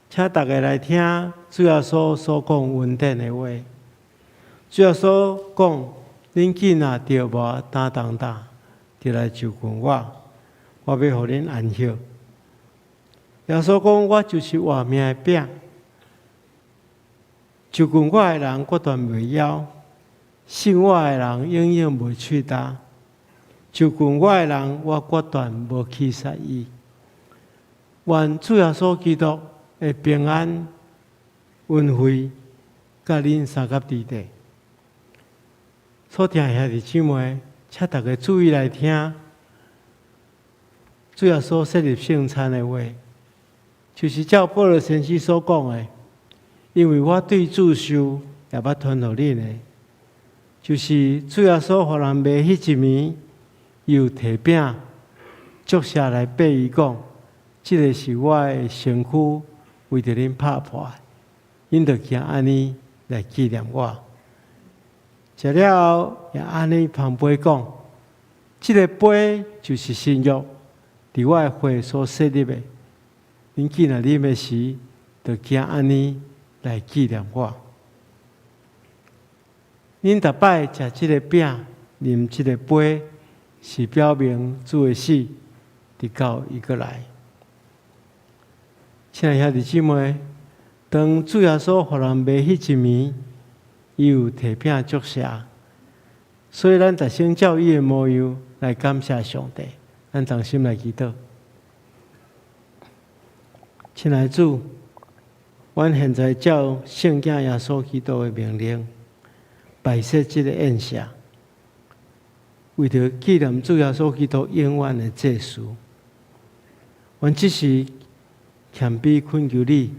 请大家来听主耶稣所讲恩典的话。主耶稣讲：恁囝仔着无担重担，就来就近我。我要互恁安息。耶稣讲：我就是活命的饼，就近我的人决断袂枵，信我的人永远袂喙焦。就近我的人，我决断无去杀伊。愿主耶稣基督的平安、恩惠，甲恁三甲伫地。所听兄弟姊妹，请大家注意来听。主要所设立圣餐的话，就是照保罗先生所讲的，因为我对主受，也捌传互恁的，就是主要所互人卖迄一暝，又摕饼，祝谢来拜伊讲，这个是我的身躯，为着恁拍破，因着行安尼来纪念我。食了后，也安尼旁杯讲，这个杯就是新约。伫我的血所设立的，恁既然啉的时，就行安尼来纪念我。恁逐摆食这个饼，啉这个杯，是表明主的死，直到伊过来。亲爱兄弟姊妹，当主耶稣互人卖迄一暝，伊有提饼祝谢，所以咱逐生照伊的模样来感谢上帝。咱同心来祈祷。亲爱的主，阮现在照圣经耶稣基督的命令，摆设这个宴席，为着纪念主耶稣基督永远的祭祀。阮只是谦卑恳求你，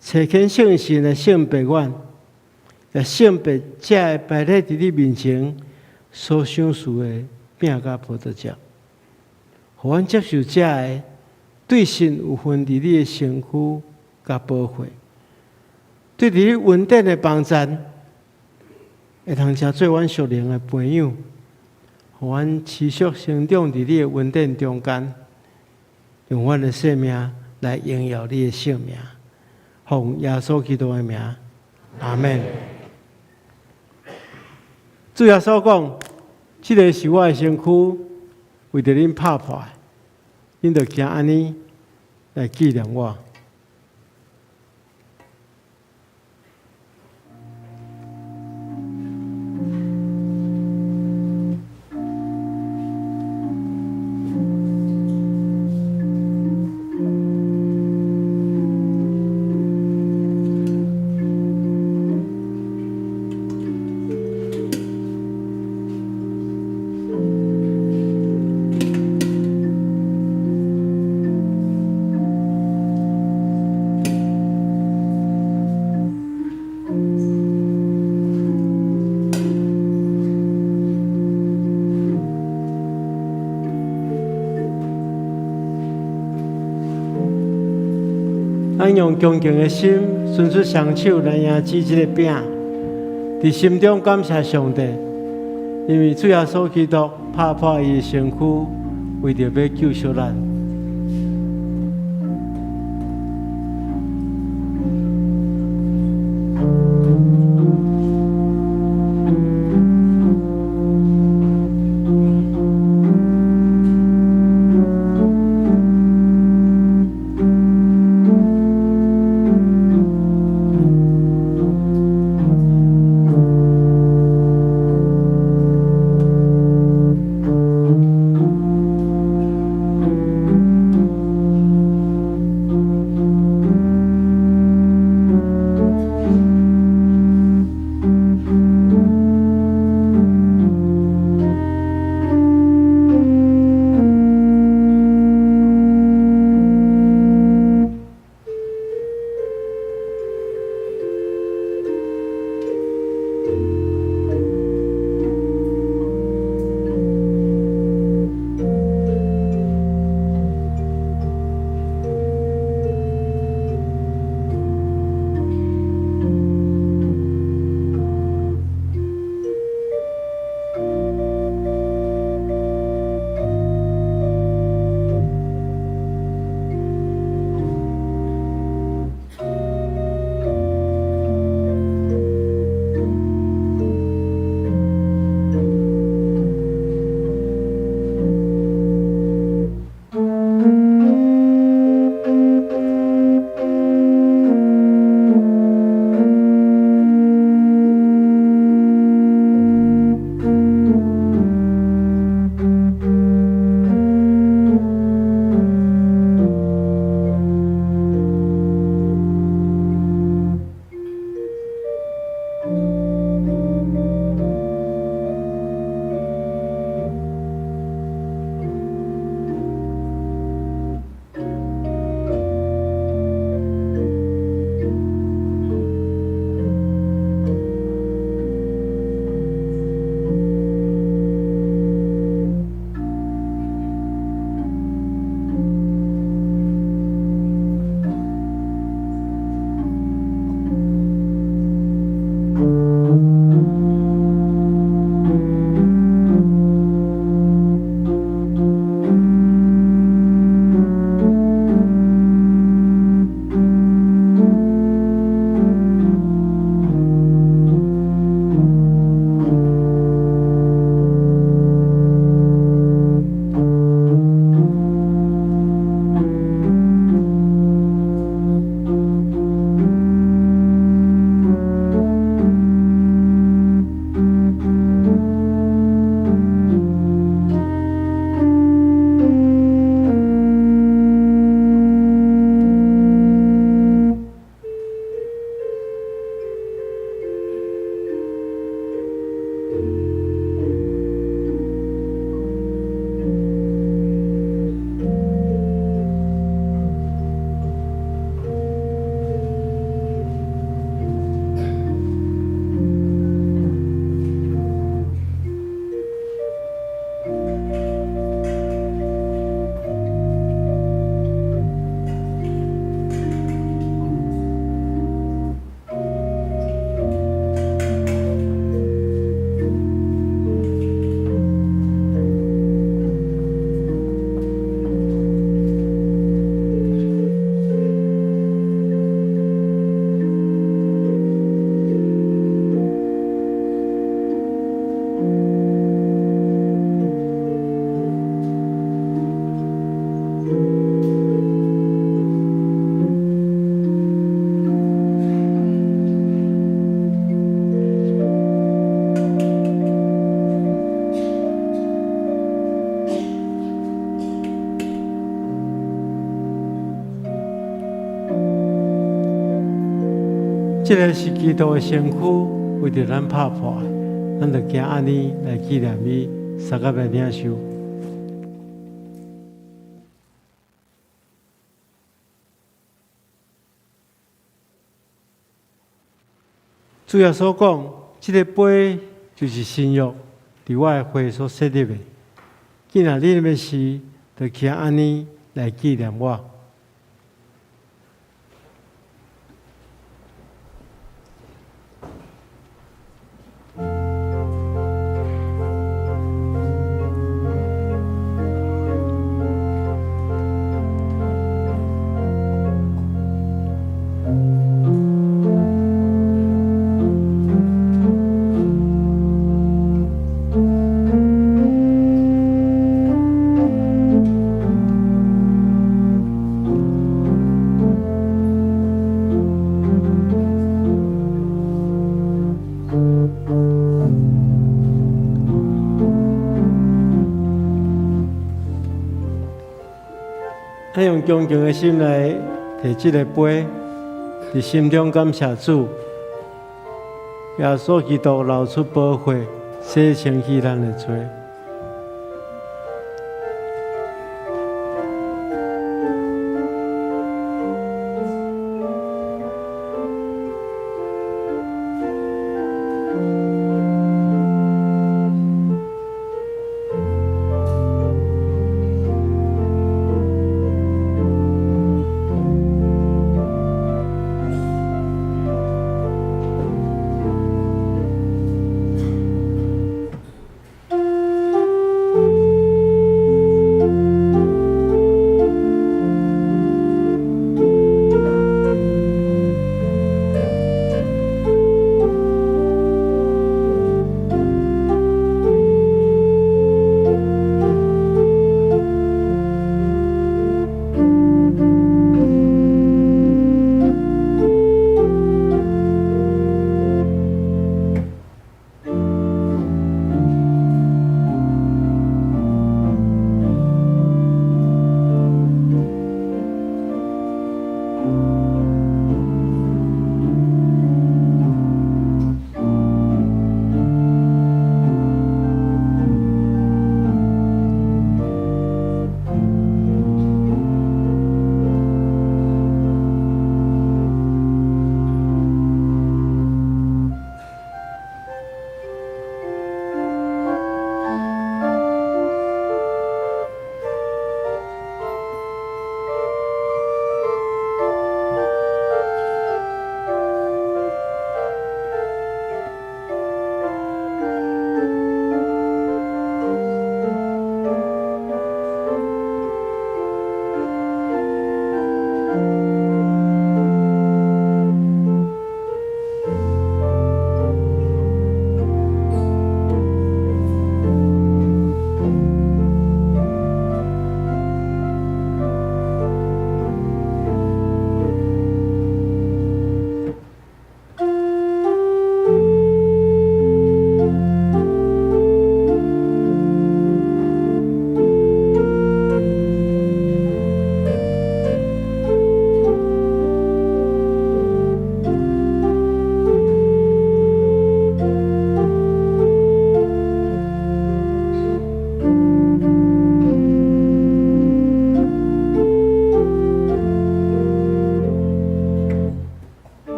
查恳圣神的圣白阮，也圣白这会摆列伫你面前所赏赐的饼甲葡萄汁，互阮接受这个对神有份伫你的身躯甲保护，对伫你稳定的帮赞，会通成做阮属灵的朋友，互阮持续成长伫你的稳定中间，用阮的生命来荣耀你的圣名。奉耶稣基督的名，阿门。主耶稣讲，这个是我的身躯，为着恁拍破的，恁着行安尼来纪念我。咱用恭敬的心，伸出双手来迎接这个饼，伫心中感谢上帝，因为主耶稣基督拍破伊的身躯，为着要救赎咱。这个是基督的身躯，为着咱拍破的，咱就行安尼来纪念伊，三甲来领受。主要所讲，这个杯就是新约，伫我的会所设立的。既然你要是，就行安尼来纪念我。咱用恭敬的心来摕这个杯，伫心中感谢主，耶稣基督流出宝血，洗清去咱的罪。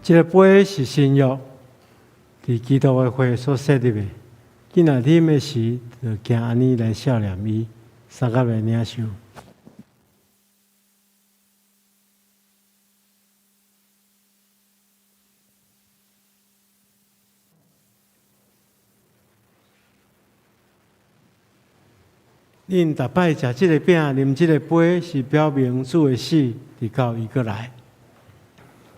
这个杯是新约，伫基督的血所设立的。今仔啉的时，就行安尼来孝念伊，三甲来领受。恁逐摆食即个饼、啉即个杯，是表明主的死直到伊过来。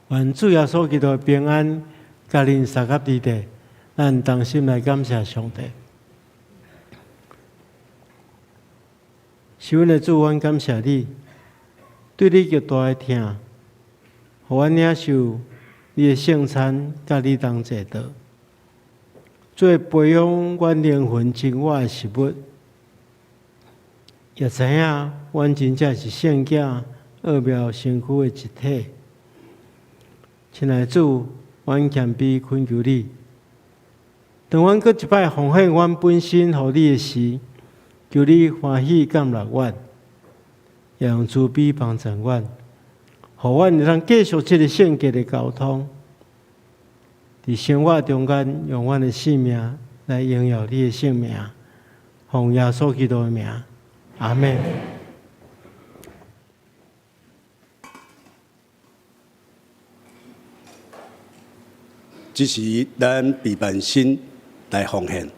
愿主耶稣基督的平安，甲恁三甲伫地，咱同心来感谢上帝。是阮的主，阮感谢你，对你极大的疼，互阮领受你的圣餐，甲你同坐道，做培养阮灵魂真我的食物。也知影，阮真正是圣囝奥妙身躯的一体。亲爱的主，阮谦卑恳求你，当阮搁一摆奉献阮本身予你的时，求你欢喜感纳阮，也用慈悲帮助阮，互阮会通继续这个圣洁的交通，伫生活中间用阮的性命来荣耀你的性命，奉耶稣基督的名。阿们。这是咱备办心来奉献。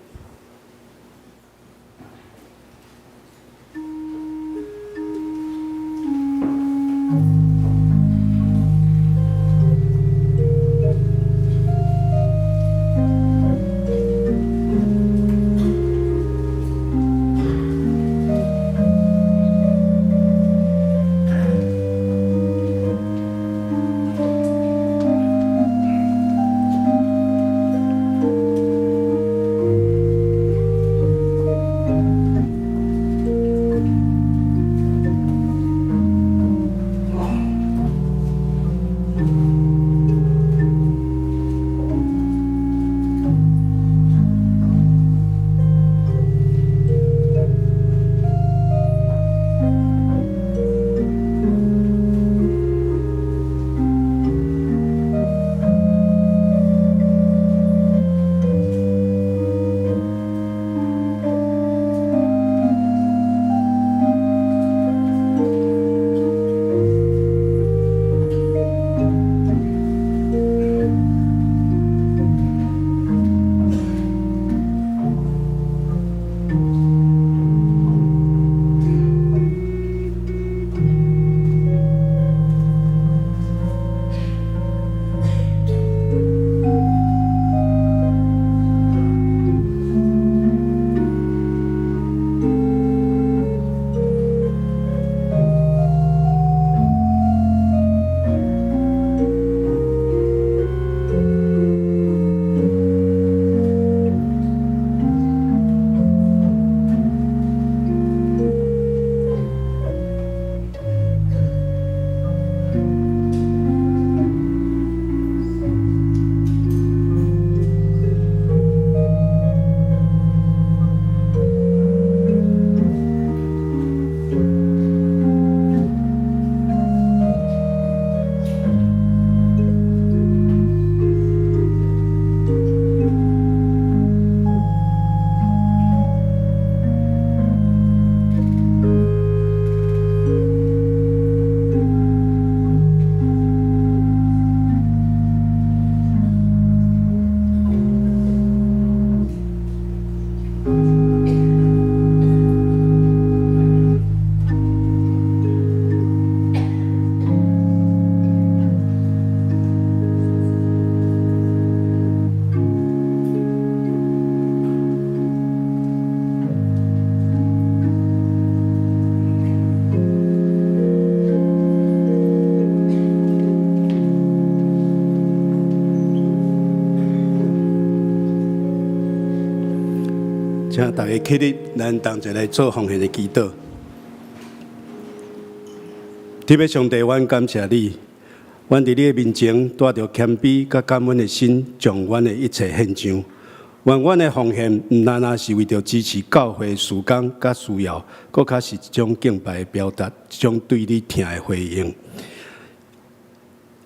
请大家起立，咱同齐来做奉献的祈祷。特别上帝，阮感谢你，阮伫你的面前带着谦卑甲感恩的心，将阮的一切献上。愿阮的奉献毋单单是为着支持教会事工甲需要，搁较是一种敬拜的表达，一种对你疼的回应。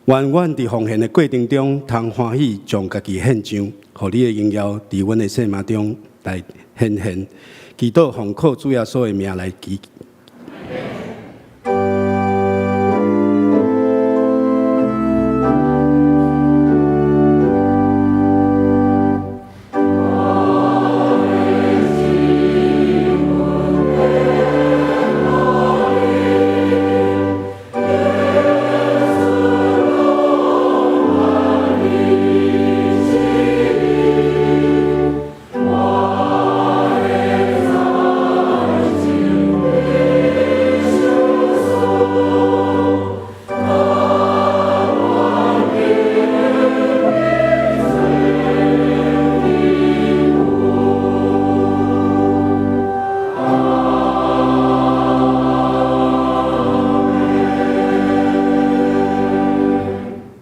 愿阮伫奉献的过程中，通欢喜将家己献上，互你的荣耀伫阮的生命中来显现。祈祷奉靠主耶稣的名来祈。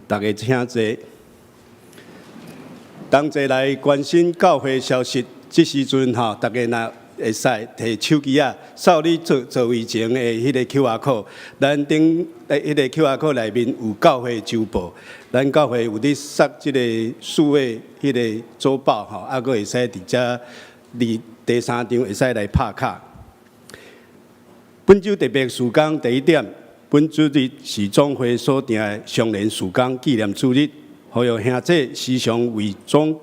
大家请坐，同齐来关心教会消息。这时阵大家若会使摕手机扫你座位前的迄个 QR code， 咱顶迄个 QR code 内面有教会周报，咱教会有咧塞即个数位迄个周报还佫会使伫遮第3张会使来拍卡。本周特别事工第1点。本主日是总会所定的常年事工纪念主日，呼吁兄弟时常为总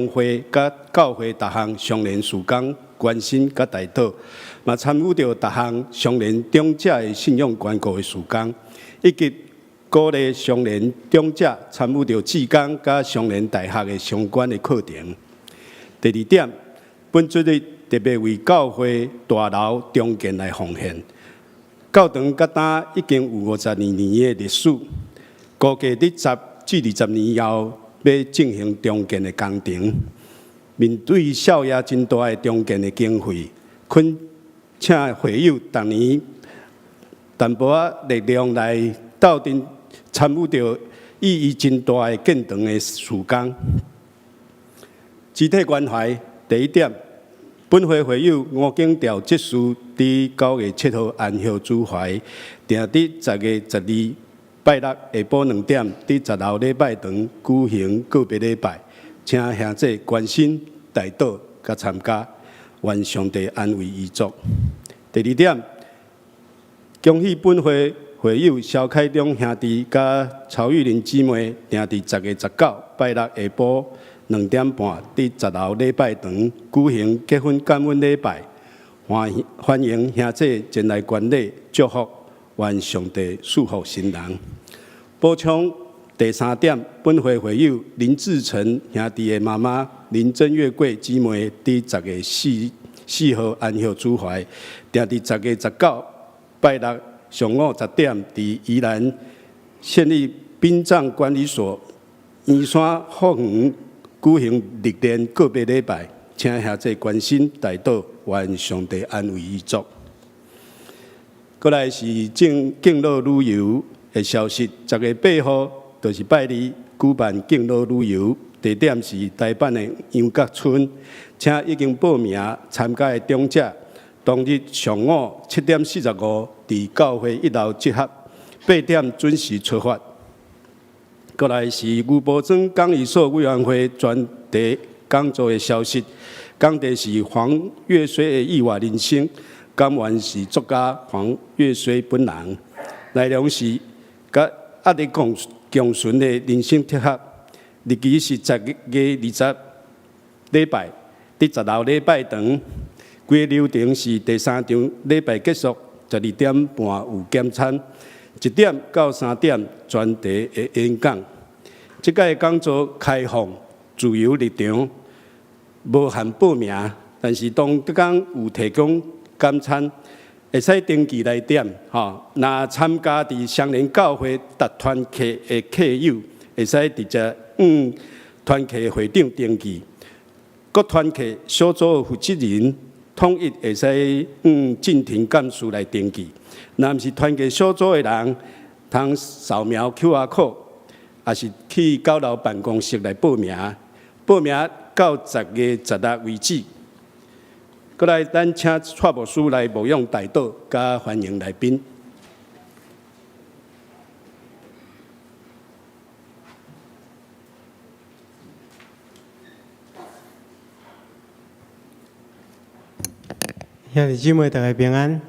会甲教会各项常年事工关心甲代祷，嘛参与着各项常年长者的信仰关顾的事工，以及鼓励常年长者参与着志工甲常年大学的相关的课程。第2点，本主日特别为教会大楼重建来奉献。教堂甲呾已经有52年的历史，估计伫10至20年后要进行重建的工程。面对少爷真大的重建的经费，恳请会友逐年淡薄力量来斗阵参与着意义真大的建堂的事工。集体关怀第1点。本会会友吴景调执事伫9月7号安歇主怀，定伫10月12拜六下晡2点，伫10楼礼拜堂举行告别礼拜，请兄弟关心、代祷甲参加，愿上帝安慰遗族。第2点，恭喜本会会友萧凯中兄弟甲曹玉玲姊妹，定伫10月19拜六下晡2点半，伫10楼礼拜堂举行结婚感恩礼拜，欢迎兄弟前来观礼祝福，愿上帝祝福新人。补充第3点，本会会友林志成兄弟的妈妈林珍月贵姊妹，伫10月4号安歇主怀，定伫10月19拜六上午10点，伫宜兰县立殡葬管理所圆山后园举行历年告别礼拜，请兄弟关心代祷，愿上帝安慰遗族。过来是敬老旅游的消息，10月8号就是拜二举办敬老旅游，地点是台北的杨角村，请已经报名参加的长者，当日上午7点45伫教会1楼集合，8点准时出发。过来是牛埔庄讲义所委员会专题讲座的消息，讲题是黄岳水的意外人生，讲员是作家黄岳水本人，内容是甲压力共存的人生贴合。日期是10月20礼拜，伫10楼礼拜堂。规个流程是第3场礼拜结束，12点半有简餐，1点到3点专题的演讲。这届讲座开放自由入场，无限报名，但是当天有提供简餐，会使登记来点。若参加伫双连教会特团契的契友，会使直接团契会长登记。各团契小组的负责人统一会使进庭干事来登记。若毋是团契小组的人，通扫描 QR code。也是去教老办公室来报名，报名到10月16为止。过来，咱请蔡牧师来牧养代祷，加欢迎来宾。兄弟姊妹，大家平安。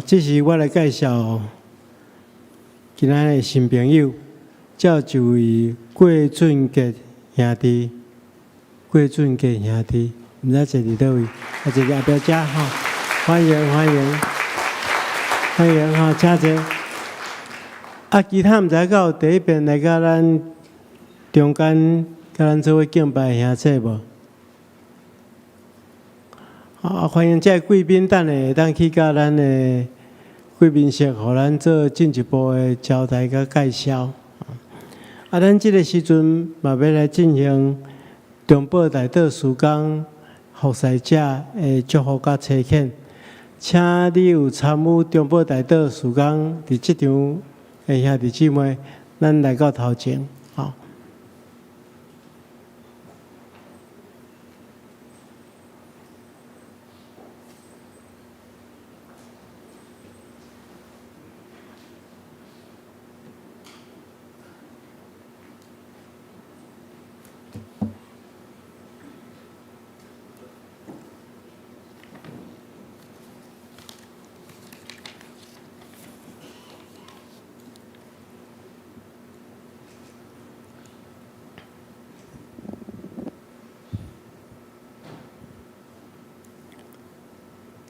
这是我来介绍今仔的新朋友，叫一位郭俊杰兄弟。郭俊杰兄弟，唔知坐伫倒位，坐伫后壁遮吼，欢迎欢迎欢迎吼，请坐。其他唔知有第一遍来甲咱中间甲咱做伙敬拜兄弟无？欢迎这贵宾等下当去甲咱的贵宾室，互咱做进一步的招待甲介绍。咱这个时阵嘛要来进行中保大道事工服侍者的祝福甲差遣，请你有参与中保大道事工伫即场的兄弟姊妹，咱来到头前。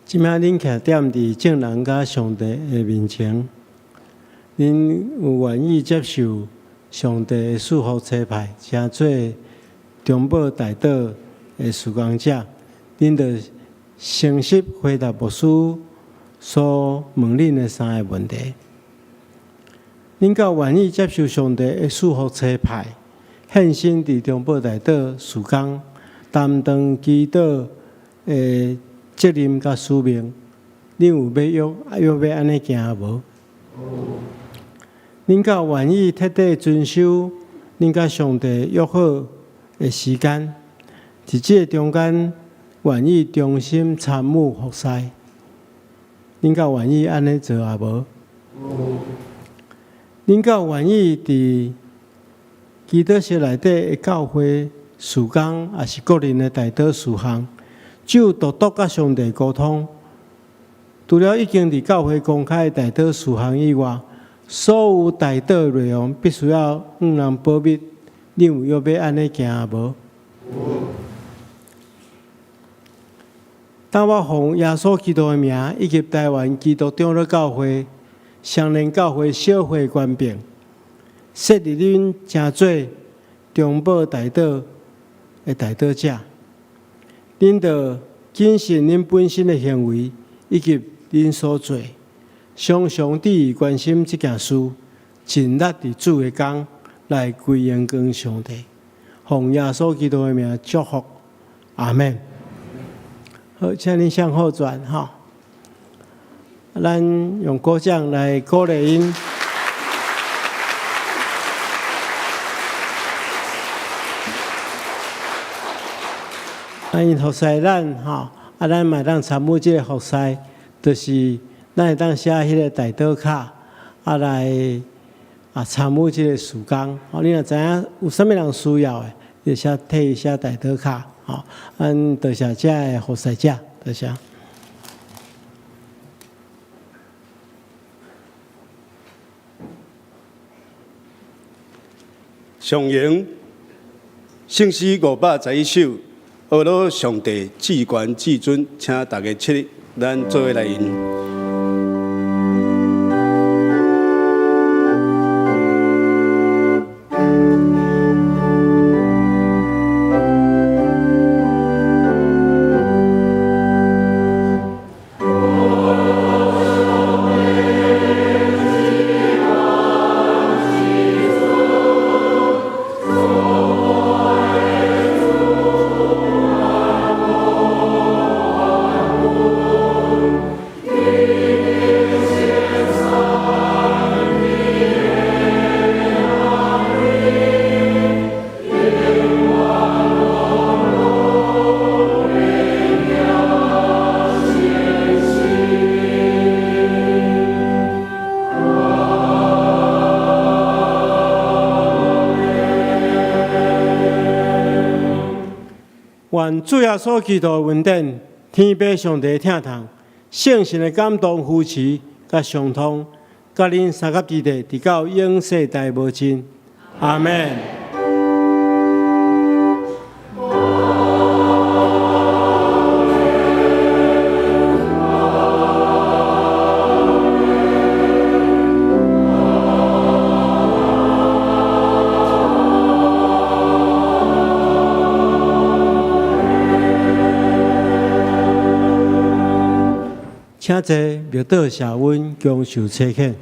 即摆恁徛踮伫正人甲上帝的面前，恁有愿意接受上帝的祝福差派，成做中保大道的事工者，恁着诚实回答牧师所问恁的三个问题。恁敢愿意接受上帝的祝福差派，献身伫中保大道事工，担当祈祷的责任甲使命，恁有要安尼行无？恁敢愿意彻底遵守恁甲上帝约好的时间，伫即个中间愿意忠心参与服侍？恁敢愿意安尼做也无？恁敢愿意伫基督教内底的教会事工，也是个人的大道事项？只有独独甲上帝沟通，除了已经伫教会公开的大道事项以外，所有大道内容必须要人保密。恁有要安尼行无？当我奉耶稣基督的名，以及台湾基督长老教会、相连教会小会官兵，设立恁成做中保大道的大道者。恁着谨慎恁本身的行为，以及恁所做，常常地关心这件事，尽力伫主的工来归荣光上帝。奉耶稣基督的名祝福，阿门。好，请恁向后转哈，咱用鼓掌来鼓励因。因服侍咱吼，咱嘛当参与即个服侍，就是咱会当写迄个大道卡，来参与即个事工。你若知影有啥物人需要的，就写替伊写大道卡。多谢遮个服侍者，多谢。上迎圣诗511首。阿罗上帝至高至尊，请大家起立，咱做伙来吟。愿主耶稣基督的恩典、天天父上帝疼痛，圣神的感动扶持甲相通，甲恁三甲之地，直到永世代无尽。阿门。请坐，庙道下温恭受差遣。